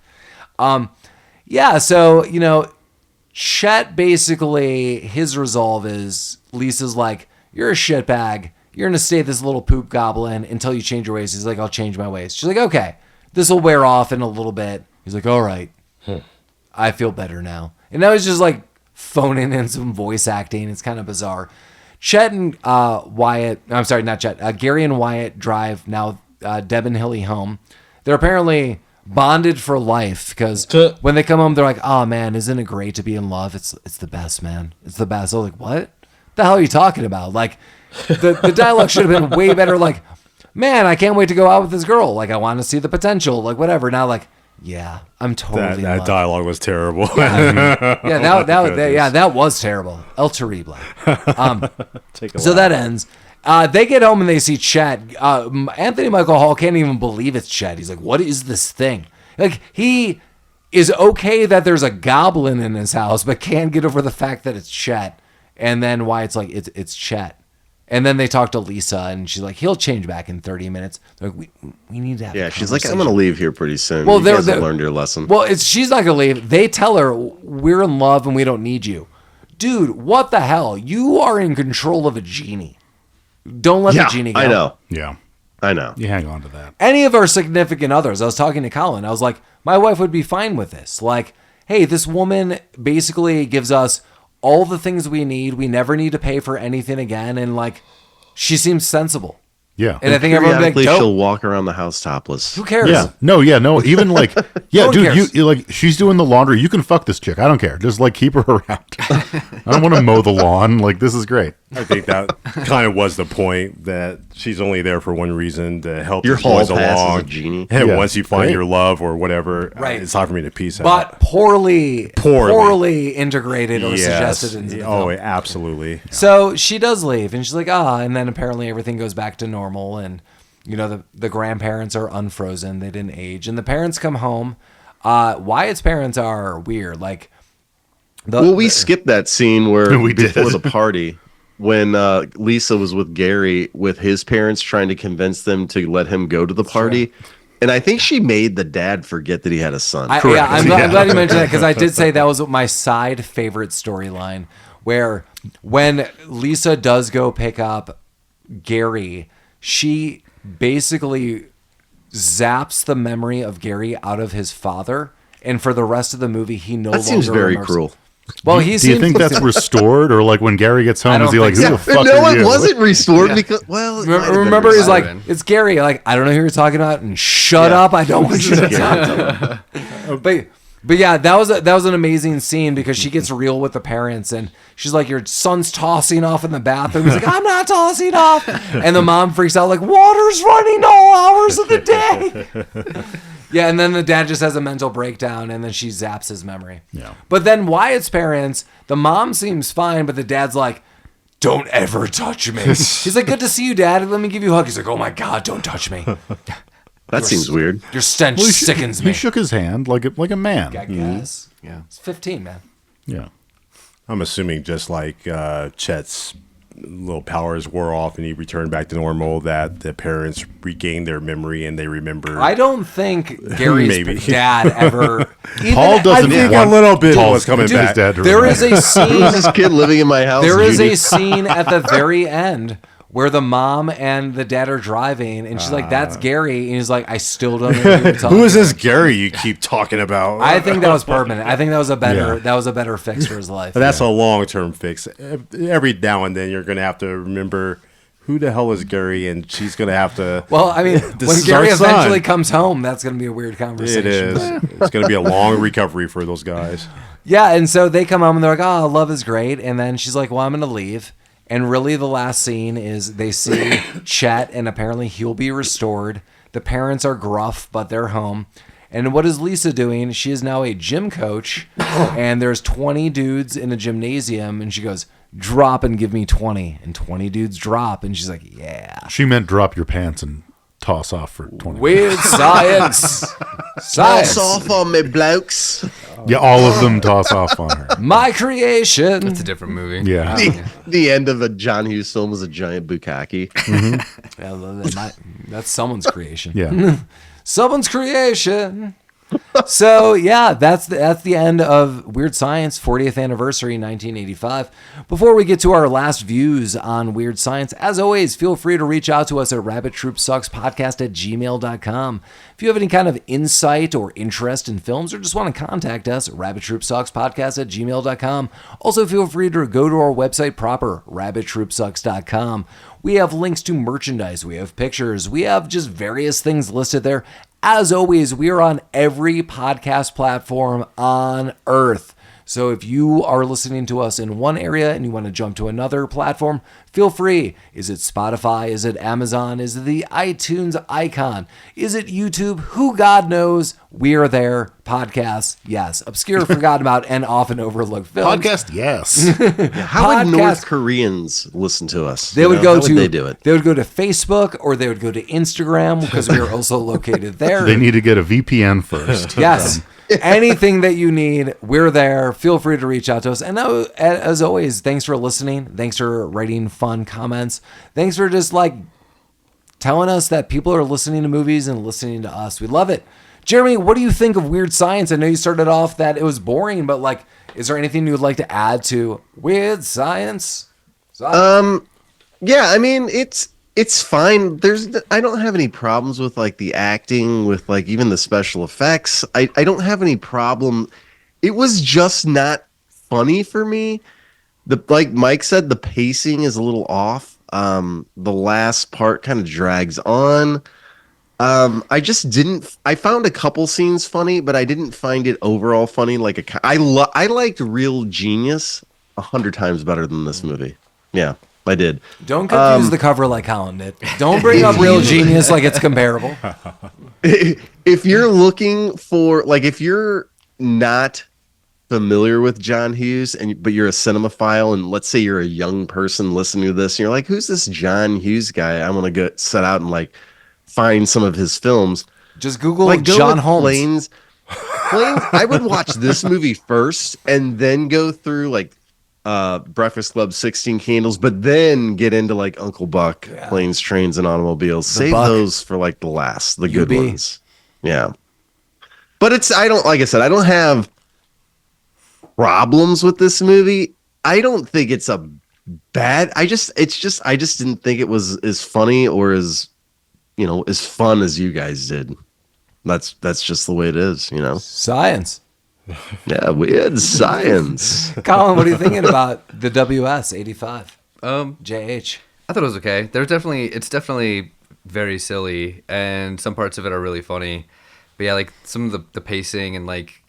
Speaker 4: Yeah, so, Chet basically, his resolve is Lisa's like, you're a shitbag. You're going to stay this little poop goblin until you change your ways. He's like, I'll change my ways. She's like, okay, this will wear off in a little bit. He's like, all right. I feel better now. And now he's just like phoning in some voice acting. It's kind of bizarre. Chet and Wyatt, I'm sorry, not Chet. Gary and Wyatt drive now Deb and Hilly home. They're apparently bonded for life because when they come home, they're like, oh man, isn't it great to be in love? It's the best, man. It's the best. I'm like, what the hell are you talking about? Like the dialogue should have been way better. Like, man, I can't wait to go out with this girl. Like, I want to see the potential, like whatever. Now, like, yeah, I'm totally in
Speaker 5: That
Speaker 4: love.
Speaker 5: dialogue was terrible.
Speaker 4: That was terrible. El Terrible.
Speaker 5: Take a
Speaker 4: So
Speaker 5: laugh.
Speaker 4: that ends. They get home and they see Chet. Anthony Michael Hall can't even believe it's Chet. He's like, what is this thing? Like, he is okay that there's a goblin in his house, but can't get over the fact that it's Chet. And then Wyatt's like, it's Chet. And then they talk to Lisa, and she's like, he'll change back in 30 minutes. They're like, we need to have
Speaker 3: Yeah,
Speaker 4: a
Speaker 3: she's like, I'm
Speaker 4: conversation.
Speaker 3: going to leave here pretty soon.
Speaker 4: Well,
Speaker 3: You
Speaker 4: they're-
Speaker 3: guys have
Speaker 4: they're-
Speaker 3: learned your lesson.
Speaker 4: Well, she's not going to leave. They tell her, we're in love and we don't need you. Dude, what the hell? You are in control of a genie. Don't let the genie go.
Speaker 3: I know.
Speaker 2: Yeah,
Speaker 3: I know.
Speaker 2: you hang on to that.
Speaker 4: Any of our significant others, I was talking to Collin. I was like, my wife would be fine with this. Like, hey, this woman basically gives us all the things we need. We never need to pay for anything again. And like, she seems sensible.
Speaker 2: Yeah.
Speaker 4: And I think everyone would be
Speaker 3: Periodically,
Speaker 4: like,
Speaker 3: she'll
Speaker 4: dope.
Speaker 3: walk around the house topless.
Speaker 4: Who cares?
Speaker 2: Yeah. No, even like, yeah,
Speaker 4: one
Speaker 2: dude,
Speaker 4: cares.
Speaker 2: you like, she's doing the laundry. You can fuck this chick. I don't care. Just like keep her around. I don't want to mow the lawn. Like, this is great.
Speaker 5: I think that kind of was the point, that she's only there for one reason, to help
Speaker 3: Your
Speaker 5: these boys
Speaker 3: hall pass is a
Speaker 5: along.
Speaker 3: genie.
Speaker 5: And
Speaker 2: Yeah,
Speaker 5: once you find
Speaker 2: great.
Speaker 5: your love or whatever,
Speaker 4: Right.
Speaker 5: it's time for me to peace out.
Speaker 4: But poorly integrated or suggested into the
Speaker 5: Oh,
Speaker 4: film.
Speaker 5: absolutely.
Speaker 4: So she does leave, and she's like, and then apparently everything goes back to normal, and the grandparents are unfrozen, they didn't age, and the parents come home. Wyatt's parents are weird, like.
Speaker 3: We skipped that scene where
Speaker 2: We did.
Speaker 3: before the party when Lisa was with Gary with his parents trying to convince them to let him go to the party. And I think she made the dad forget that he had a son.
Speaker 4: I'm glad you mentioned that, because I did say that was my side favorite storyline, where when Lisa does go pick up Gary, she basically zaps the memory of Gary out of his father, and for the rest of the movie, he no longer
Speaker 3: That seems very
Speaker 4: remembers.
Speaker 3: cruel.
Speaker 4: Well,
Speaker 2: Do you think that's restored, or like when Gary gets home,
Speaker 4: I
Speaker 2: is he
Speaker 4: don't
Speaker 2: like,
Speaker 4: think
Speaker 2: who
Speaker 4: so.
Speaker 2: the fuck
Speaker 3: No,
Speaker 2: are
Speaker 3: it
Speaker 2: you?
Speaker 3: wasn't restored because, well, it might have been
Speaker 4: Remember, he's like,
Speaker 3: restored.
Speaker 4: it's Gary. Like, I don't know who you're talking about, and shut up. I don't want you to talk. But But yeah, that was an amazing scene because she gets real with the parents and she's like, your son's tossing off in the bathroom. He's like, I'm not tossing off. And the mom freaks out like, water's running all hours of the day. Yeah, and then the dad just has a mental breakdown and then she zaps his memory.
Speaker 2: Yeah.
Speaker 4: But then Wyatt's parents, the mom seems fine, but the dad's like, don't ever touch me. He's like, good to see you, Dad. Let me give you a hug. He's like, oh my God, don't touch me.
Speaker 3: That seems weird.
Speaker 4: Your stench sickens me.
Speaker 2: He shook his hand like a man.
Speaker 4: I guess.
Speaker 1: Yeah.
Speaker 4: It's 15, man.
Speaker 2: Yeah.
Speaker 5: I'm assuming just like Chet's little powers wore off and he returned back to normal, that the parents regained their memory and they remember.
Speaker 4: I don't think Gary's
Speaker 5: Maybe.
Speaker 4: dad ever.
Speaker 2: Paul doesn't
Speaker 5: I think
Speaker 2: want
Speaker 5: a little bit
Speaker 2: Paul's
Speaker 5: was coming back.
Speaker 2: dad to
Speaker 4: There
Speaker 2: remember.
Speaker 4: is a scene.
Speaker 3: Who's this kid living in my house?
Speaker 4: There is
Speaker 3: Judy?
Speaker 4: a scene at the very end where the mom and the dad are driving, and she's like, "That's Gary," and he's like, "I still don't know who you're talking
Speaker 5: Who is this
Speaker 4: about."
Speaker 5: Gary you keep talking about?
Speaker 4: I think that was permanent. I think that was a better
Speaker 2: Yeah.
Speaker 4: that was a better fix for his life.
Speaker 5: But that's a long-term fix. Every now and then you're going to have to remember who the hell is Gary, and she's going to have to.
Speaker 4: Well, I mean,
Speaker 5: This
Speaker 4: when
Speaker 5: is
Speaker 4: Gary
Speaker 5: our son.
Speaker 4: eventually comes home, that's going to be a weird conversation.
Speaker 5: It is. It's going to be a long recovery for those guys.
Speaker 4: Yeah, and so they come home and they're like, "Oh, love is great," and then she's like, "Well, I'm going to leave." And really, the last scene is they see Chet, and apparently he'll be restored. The parents are gruff, but they're home. And what is Lisa doing? She is now a gym coach, and there's 20 dudes in a gymnasium, and she goes, drop and give me 20. And 20 dudes drop, and she's like, yeah.
Speaker 2: She meant drop your pants and toss off for 20 minutes.
Speaker 4: Weird science. Science.
Speaker 3: Toss off on me, blokes.
Speaker 2: Yeah, all of them toss off on her.
Speaker 4: My creation.
Speaker 1: It's a different movie.
Speaker 2: Yeah.
Speaker 3: The end of a John Hughes film was a giant bukkake.
Speaker 4: Yeah, that's someone's creation.
Speaker 2: Yeah.
Speaker 4: Someone's creation. So yeah, that's the end of Weird Science 40th anniversary 1985. Before we get to our last views on Weird Science, as always, feel free to reach out to us at rabbittroopsuckspodcast@gmail.com. If you have any kind of insight or interest in films or just want to contact us, rabbittroopsuckspodcast@gmail.com. Also, feel free to go to our website proper, rabbittroopsucks.com. We have links to merchandise, we have pictures, we have just various things listed there. As always, we are on every podcast platform on Earth. So if you are listening to us in one area and you want to jump to another platform, feel free. Is it Spotify? Is it Amazon? Is it the iTunes icon? Is it YouTube? Who God knows? We are there. Podcasts, yes. Obscure, forgotten about, and often overlooked films.
Speaker 2: Podcast, yes.
Speaker 3: How would
Speaker 4: Podcast-
Speaker 3: North Koreans listen to us?
Speaker 4: They would go
Speaker 3: How
Speaker 4: to
Speaker 3: would they do it?
Speaker 4: They would go to Facebook or they would go to Instagram because we are also located there.
Speaker 2: They need to get a VPN first.
Speaker 4: Yes. Anything that you need, we're there. Feel free to reach out to us. And as always, thanks for listening. Thanks for writing fun comments. Thanks for just like telling us that people are listening to movies and listening to us. We love it. Jeremy, what do you think of Weird Science? I know you started off that it was boring, but like, is there anything you would like to add to Weird Science?
Speaker 3: Yeah, I mean it's fine. I don't have any problems with like the acting, with like even the special effects. I don't have any problem. It was just not funny for me. Like Mike said, the pacing is a little off. The last part kind of drags on. I just didn't. I found a couple scenes funny, but I didn't find it overall funny. Like I liked Real Genius 100 times better than this movie. Yeah, I did.
Speaker 4: Don't confuse the cover like Collin did. Don't bring up Real Genius like it's comparable.
Speaker 3: If you're looking for, like, if you're not familiar with John Hughes but you're a cinemaphile, and let's say you're a young person listening to this and you're like, who's this John Hughes guy? I want to go set out and like find some of his films.
Speaker 4: Just Google
Speaker 3: Like go
Speaker 4: John
Speaker 3: with
Speaker 4: Holmes.
Speaker 3: Planes. I would watch this movie first and then go through like Breakfast Club, 16 Candles, but then get into like Uncle Buck, Planes, Trains, and Automobiles. Save
Speaker 4: Buck.
Speaker 3: those for like the good
Speaker 4: UB.
Speaker 3: ones. Yeah. But like I said, I don't have problems with this movie. I don't think it's a bad. I just didn't think it was as funny or as fun as you guys did. That's just the way it is,
Speaker 4: Science.
Speaker 3: Yeah, weird science.
Speaker 4: Collin, what are you thinking about the WS 85? JH.
Speaker 1: I thought it was okay. It's definitely very silly, and some parts of it are really funny. But yeah, like some of the pacing and like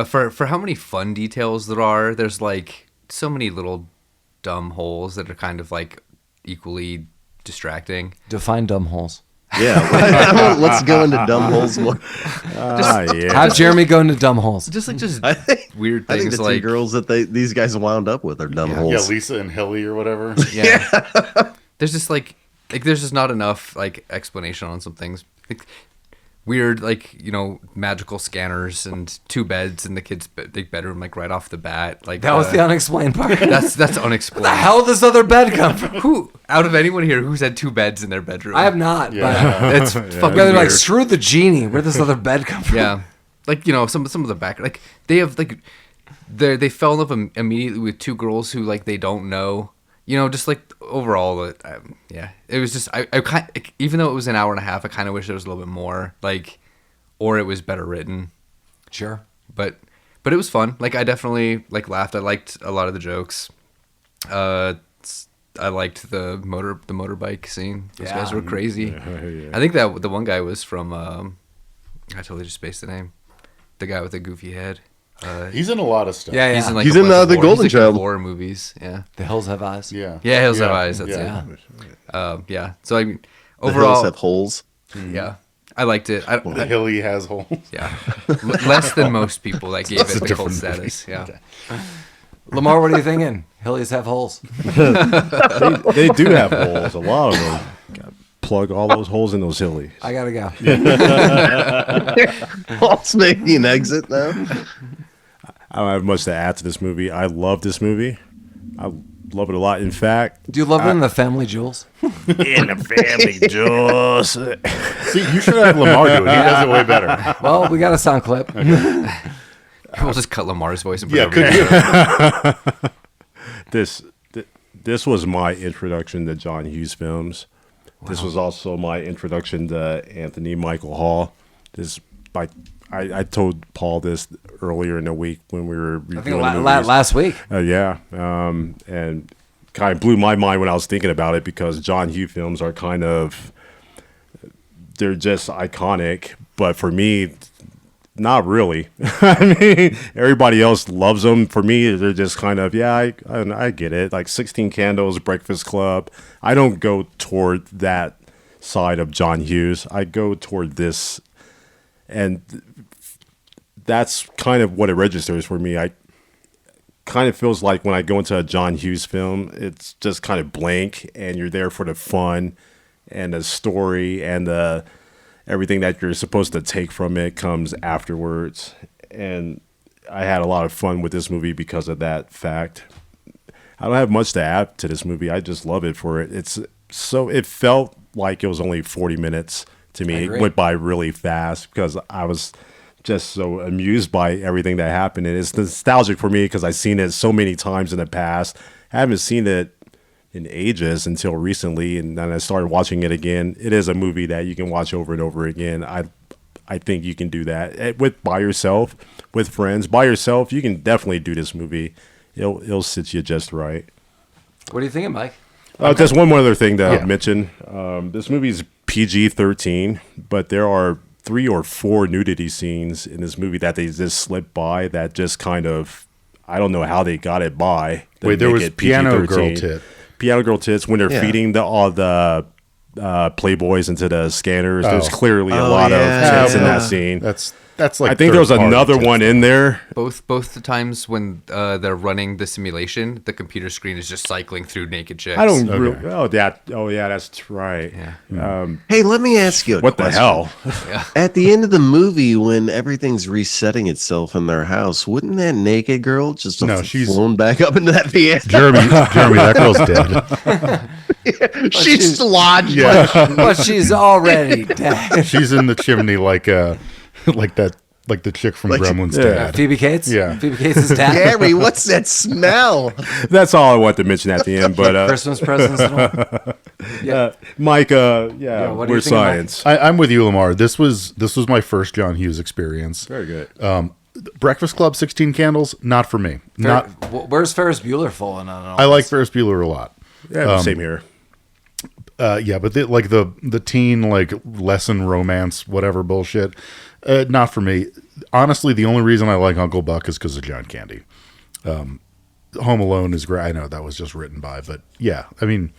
Speaker 1: For how many fun details there are, there's like so many little dumb holes that are kind of like equally distracting.
Speaker 4: Define dumb holes.
Speaker 3: Yeah, let's go into dumb holes more.
Speaker 4: Have Jeremy go into dumb holes.
Speaker 1: Just weird
Speaker 3: I
Speaker 1: things
Speaker 3: think the
Speaker 1: like
Speaker 3: two girls that these guys wound up with are dumb holes.
Speaker 2: Yeah, Lisa and Hilly or whatever.
Speaker 1: yeah. There's just like there's just not enough like explanation on some things. Like, weird, like, you know, magical scanners and 2 beds in the kids' big bedroom, like right off the bat. Like
Speaker 4: That was the unexplained part.
Speaker 1: that's unexplained.
Speaker 4: Where the hell did this other bed come from?
Speaker 1: Who out of anyone here who's had 2 beds in their bedroom?
Speaker 4: I have not.
Speaker 1: It's
Speaker 4: But
Speaker 1: fucking
Speaker 4: they're like,
Speaker 1: weird.
Speaker 4: screw the genie. Where does this other bed come from?
Speaker 1: Yeah, like, you know, some of the back, like they have like they fell in love immediately with 2 girls who like they don't know. You know, just like overall, yeah, it was just I kind, even though it was an hour and a half, I kind of wish there was a little bit more, like, or it was better written.
Speaker 4: Sure.
Speaker 1: But it was fun. Like, I definitely like laughed. I liked a lot of the jokes. I liked the motorbike scene. Those guys were crazy.
Speaker 5: Yeah.
Speaker 1: I think that the one guy was from I totally just spaced the name. The guy with the goofy head.
Speaker 2: He's in a lot of stuff.
Speaker 4: Yeah, yeah.
Speaker 1: He's in like
Speaker 3: He's
Speaker 1: a
Speaker 3: in,
Speaker 1: bunch of
Speaker 3: the
Speaker 1: horror-
Speaker 3: Golden
Speaker 1: he's, like, in
Speaker 3: Child.
Speaker 1: horror movies. Yeah.
Speaker 4: The hills have eyes.
Speaker 2: Yeah.
Speaker 1: Yeah, Hills Have Eyes. That's
Speaker 2: yeah.
Speaker 1: it. Yeah. So I mean,
Speaker 3: The
Speaker 1: overall,
Speaker 3: hills have holes.
Speaker 1: yeah, I liked it.
Speaker 2: The Hilly has holes.
Speaker 1: Yeah, less than most people that gave
Speaker 2: That's
Speaker 1: it
Speaker 2: a
Speaker 1: the cult
Speaker 2: different movie.
Speaker 1: status. Yeah.
Speaker 4: Lamar, what are you thinking? Hillies have holes.
Speaker 5: They do have holes, a lot of them. Gotta plug all those holes in those hillies.
Speaker 4: I gotta go.
Speaker 3: Paul's making an exit now.
Speaker 5: I don't have much to add to this movie. I love this movie. I love it a lot. In fact,
Speaker 4: Do you love it in the family jewels?
Speaker 5: in the family jewels.
Speaker 2: See, you should have Lamar do it. He does it way better.
Speaker 4: Well, we got a sound clip.
Speaker 1: We'll just cut Lamar's voice and put
Speaker 2: Yeah,
Speaker 1: it over
Speaker 2: could
Speaker 1: here.
Speaker 2: you?
Speaker 5: This was my introduction to John Hughes films. Wow. This was also my introduction to Anthony Michael Hall. This, like, I told Paul this earlier in the week when we were
Speaker 4: I
Speaker 5: reviewing
Speaker 4: think
Speaker 5: the movies.
Speaker 4: last week.
Speaker 5: Yeah, and kind of blew my mind when I was thinking about it because John Hughes films are kind of, they're just iconic, but for me, not really. I mean, everybody else loves them. For me, they're just kind of, yeah, I get it. Like 16 Candles, Breakfast Club. I don't go toward that side of John Hughes. I go toward this, and that's kind of what it registers for me. I kind of feels like when I go into a John Hughes film, it's just kind of blank, and you're there for the fun and the story and the everything that you're supposed to take from it comes afterwards. And I had a lot of fun with this movie because of that fact. I don't have much to add to this movie. I just love it for it. It felt like it was only 40 minutes to me. It went by really fast because I was just so amused by everything that happened. And it's nostalgic for me because I've seen it so many times in the past. I haven't seen it in ages until recently, and then I started watching it again. It is a movie that you can watch over and over again. I think you can do that by yourself, with friends. By yourself, you can definitely do this movie. It'll sit you just right.
Speaker 4: What are you thinking, Mike?
Speaker 5: Just one more other thing to mention. This movie is PG-13, but there are 3 or 4 nudity scenes in this movie that they just slipped by. That just kind of, I don't know how they got it by.
Speaker 2: Wait, there was Piano Girl tit.
Speaker 5: Piano Girl tits when they're feeding all the Playboys into the scanners. There's clearly a lot of tits in that scene.
Speaker 2: That's like
Speaker 5: I think there was another one in there.
Speaker 1: Both the times when they're running the simulation, the computer screen is just cycling through naked chicks.
Speaker 5: I don't. Oh yeah, that's right.
Speaker 1: Yeah.
Speaker 3: Hey, let me ask you a
Speaker 5: What
Speaker 3: question.
Speaker 5: the hell?
Speaker 3: At the end of the movie, when everything's resetting itself in their house, wouldn't that naked girl just have flown back up into that piano?
Speaker 2: Jeremy, that girl's dead.
Speaker 3: She's lodged.
Speaker 2: Yeah.
Speaker 4: But she's already dead.
Speaker 2: She's in the chimney like the chick from Gremlins dad.
Speaker 4: Phoebe Cates?
Speaker 2: Yeah.
Speaker 4: Phoebe Cates is dead.
Speaker 3: Gary, what's that smell?
Speaker 5: That's all I want to mention at the end. But
Speaker 4: Christmas presents and all.
Speaker 5: Mike,
Speaker 4: what do you
Speaker 5: we're
Speaker 4: think of
Speaker 5: science.
Speaker 2: I'm with you, Lamar. This was my first John Hughes experience.
Speaker 5: Very good.
Speaker 2: Breakfast Club, 16 Candles, not for me.
Speaker 4: Where's Ferris Bueller falling on?
Speaker 2: I like Ferris Bueller a lot.
Speaker 5: Yeah, same here.
Speaker 2: Yeah, but the teen like lesson romance whatever bullshit, not for me. Honestly, the only reason I like Uncle Buck is because of John Candy. Home Alone is great. I know that was just written by, but yeah, I mean,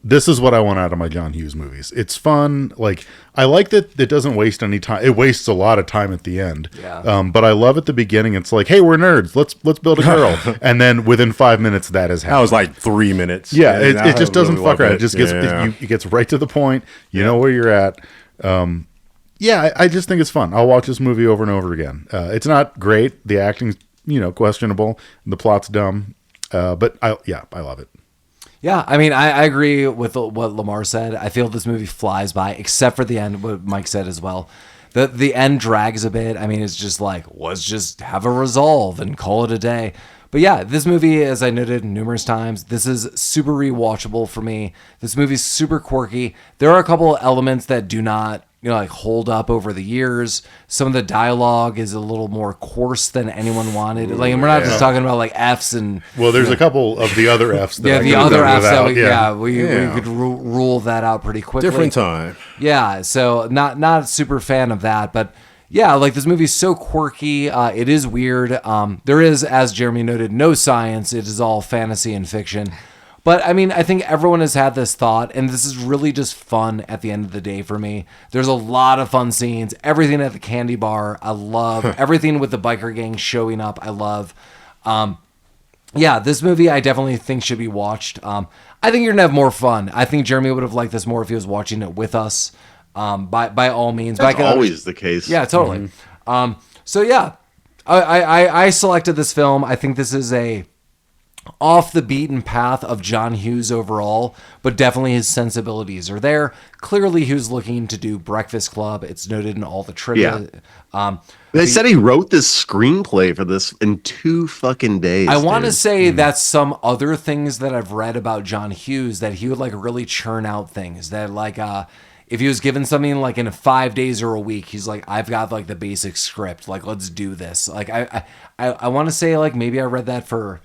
Speaker 2: this is what I want out of my John Hughes movies. It's fun. Like, I like that it doesn't waste any time. It wastes a lot of time at the end.
Speaker 4: Yeah.
Speaker 2: But I love at the beginning. It's like, hey, we're nerds. Let's build a girl. And then within 5 minutes, that is happening.
Speaker 5: That was like 3 minutes.
Speaker 2: Yeah,
Speaker 5: And
Speaker 2: it just doesn't
Speaker 5: really
Speaker 2: fuck
Speaker 5: love
Speaker 2: around. It just gets it gets right to the point. You know where you're at. Yeah, I just think it's fun. I'll watch this movie over and over again. It's not great. The acting's questionable. The plot's dumb. But I love it.
Speaker 4: Yeah, I mean, I agree with what Lamar said. I feel this movie flies by, except for the end, what Mike said as well. The end drags a bit. I mean, it's just like, let's just have a resolve and call it a day. But yeah, this movie, as I noted numerous times, this is super rewatchable for me. This movie's super quirky. There are a couple of elements that do not like hold up over the years. Some of the dialogue is a little more coarse than anyone wanted. Like, and we're not just talking about like F's and.
Speaker 2: Well, there's a couple of the other F's. That
Speaker 4: the other F's that we
Speaker 2: without.
Speaker 4: could rule that out pretty quickly.
Speaker 5: Different time.
Speaker 4: Yeah, so not super fan of that, but yeah, like this movie's so quirky. It is weird. There is, as Jeremy noted, no science. It is all fantasy and fiction. But, I mean, I think everyone has had this thought, and this is really just fun at the end of the day for me. There's a lot of fun scenes. Everything at the Kandy Bar, I love. Everything with the biker gang showing up, I love. Yeah, this movie I definitely think should be watched. I think you're going to have more fun. I think Jeremy would have liked this more if he was watching it with us, by all means.
Speaker 3: That's always the case.
Speaker 4: Yeah, totally. So, yeah, I selected this film. I think this is a off the beaten path of John Hughes overall, but definitely his sensibilities are there. Clearly, he was looking to do Breakfast Club. It's noted in all the trivia.
Speaker 3: They said he wrote this screenplay for this in 2 fucking days.
Speaker 4: I want to say that's some other things that I've read about John Hughes, that he would like really churn out things that like, if he was given something like in 5 days or a week, he's like, I've got like the basic script. Like, let's do this. Like, I want to say like, maybe I read that for,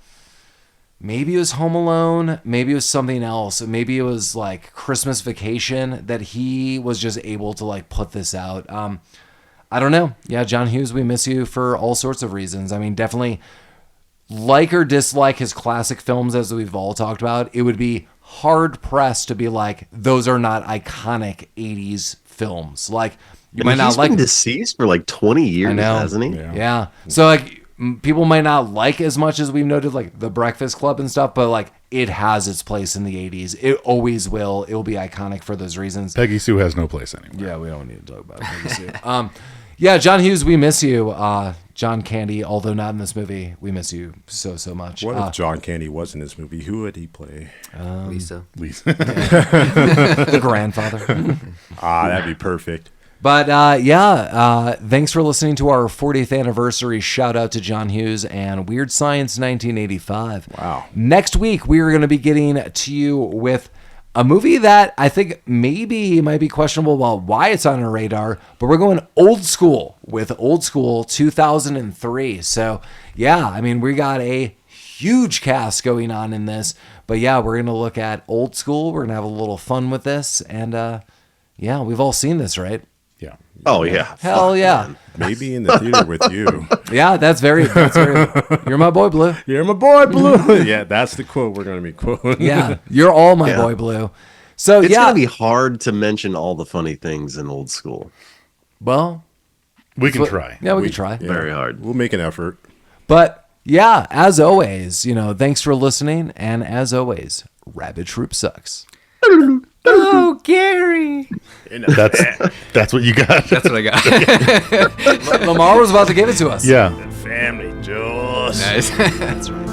Speaker 4: maybe it was Home Alone, maybe it was something else, maybe it was like Christmas Vacation, that he was just able to like put this out. I don't know. Yeah, John Hughes, we miss you for all sorts of reasons. I mean, definitely like or dislike his classic films, as we've all talked about. It would be hard pressed to be like, those are not iconic 80s films. Like, you might not like.
Speaker 3: He's been deceased for like 20 years, hasn't he?
Speaker 4: Yeah. So like, people might not like as much as we've noted, like The Breakfast Club and stuff, but like, it has its place in the 80s. It always will. It will be iconic for those reasons.
Speaker 2: Peggy Sue has no place anymore.
Speaker 4: Yeah, we don't need to talk about Peggy Sue. Yeah, John Hughes, we miss you. John Candy, although not in this movie, we miss you so much.
Speaker 5: What if John Candy was in this movie? Who would he play?
Speaker 1: Lisa.
Speaker 4: The grandfather.
Speaker 5: That'd be perfect.
Speaker 4: But thanks for listening to our 40th anniversary shout out to John Hughes and Weird Science 1985.
Speaker 5: Wow.
Speaker 4: Next week, we are going to be getting to you with a movie that I think maybe might be questionable about why it's on our radar, but we're going old school with Old School 2003. So, yeah, I mean, we got a huge cast going on in this, but yeah, we're going to look at Old School. We're going to have a little fun with this. And yeah, we've all seen this, right?
Speaker 2: Yeah.
Speaker 3: Oh, yeah.
Speaker 4: Hell yeah.
Speaker 3: Man.
Speaker 5: Maybe in the theater with you.
Speaker 4: Yeah, that's very, you're my boy, Blue.
Speaker 5: You're my boy, Blue. Yeah, that's the quote we're going to be quoting.
Speaker 4: Yeah, you're all my boy, Blue. So,
Speaker 3: it's
Speaker 4: yeah.
Speaker 3: going to be hard to mention all the funny things in Old School.
Speaker 4: Well,
Speaker 2: we can try.
Speaker 4: Yeah, we can try.
Speaker 5: Yeah,
Speaker 3: Very hard.
Speaker 5: We'll make an effort.
Speaker 4: But, yeah, as always, thanks for listening. And as always, Rabbit Troop sucks.
Speaker 1: Oh, Gary.
Speaker 2: That's what you got.
Speaker 1: That's what I got.
Speaker 4: Lamar was about to give it to us.
Speaker 2: Yeah.
Speaker 5: Family Jaws.
Speaker 1: Nice. That's right.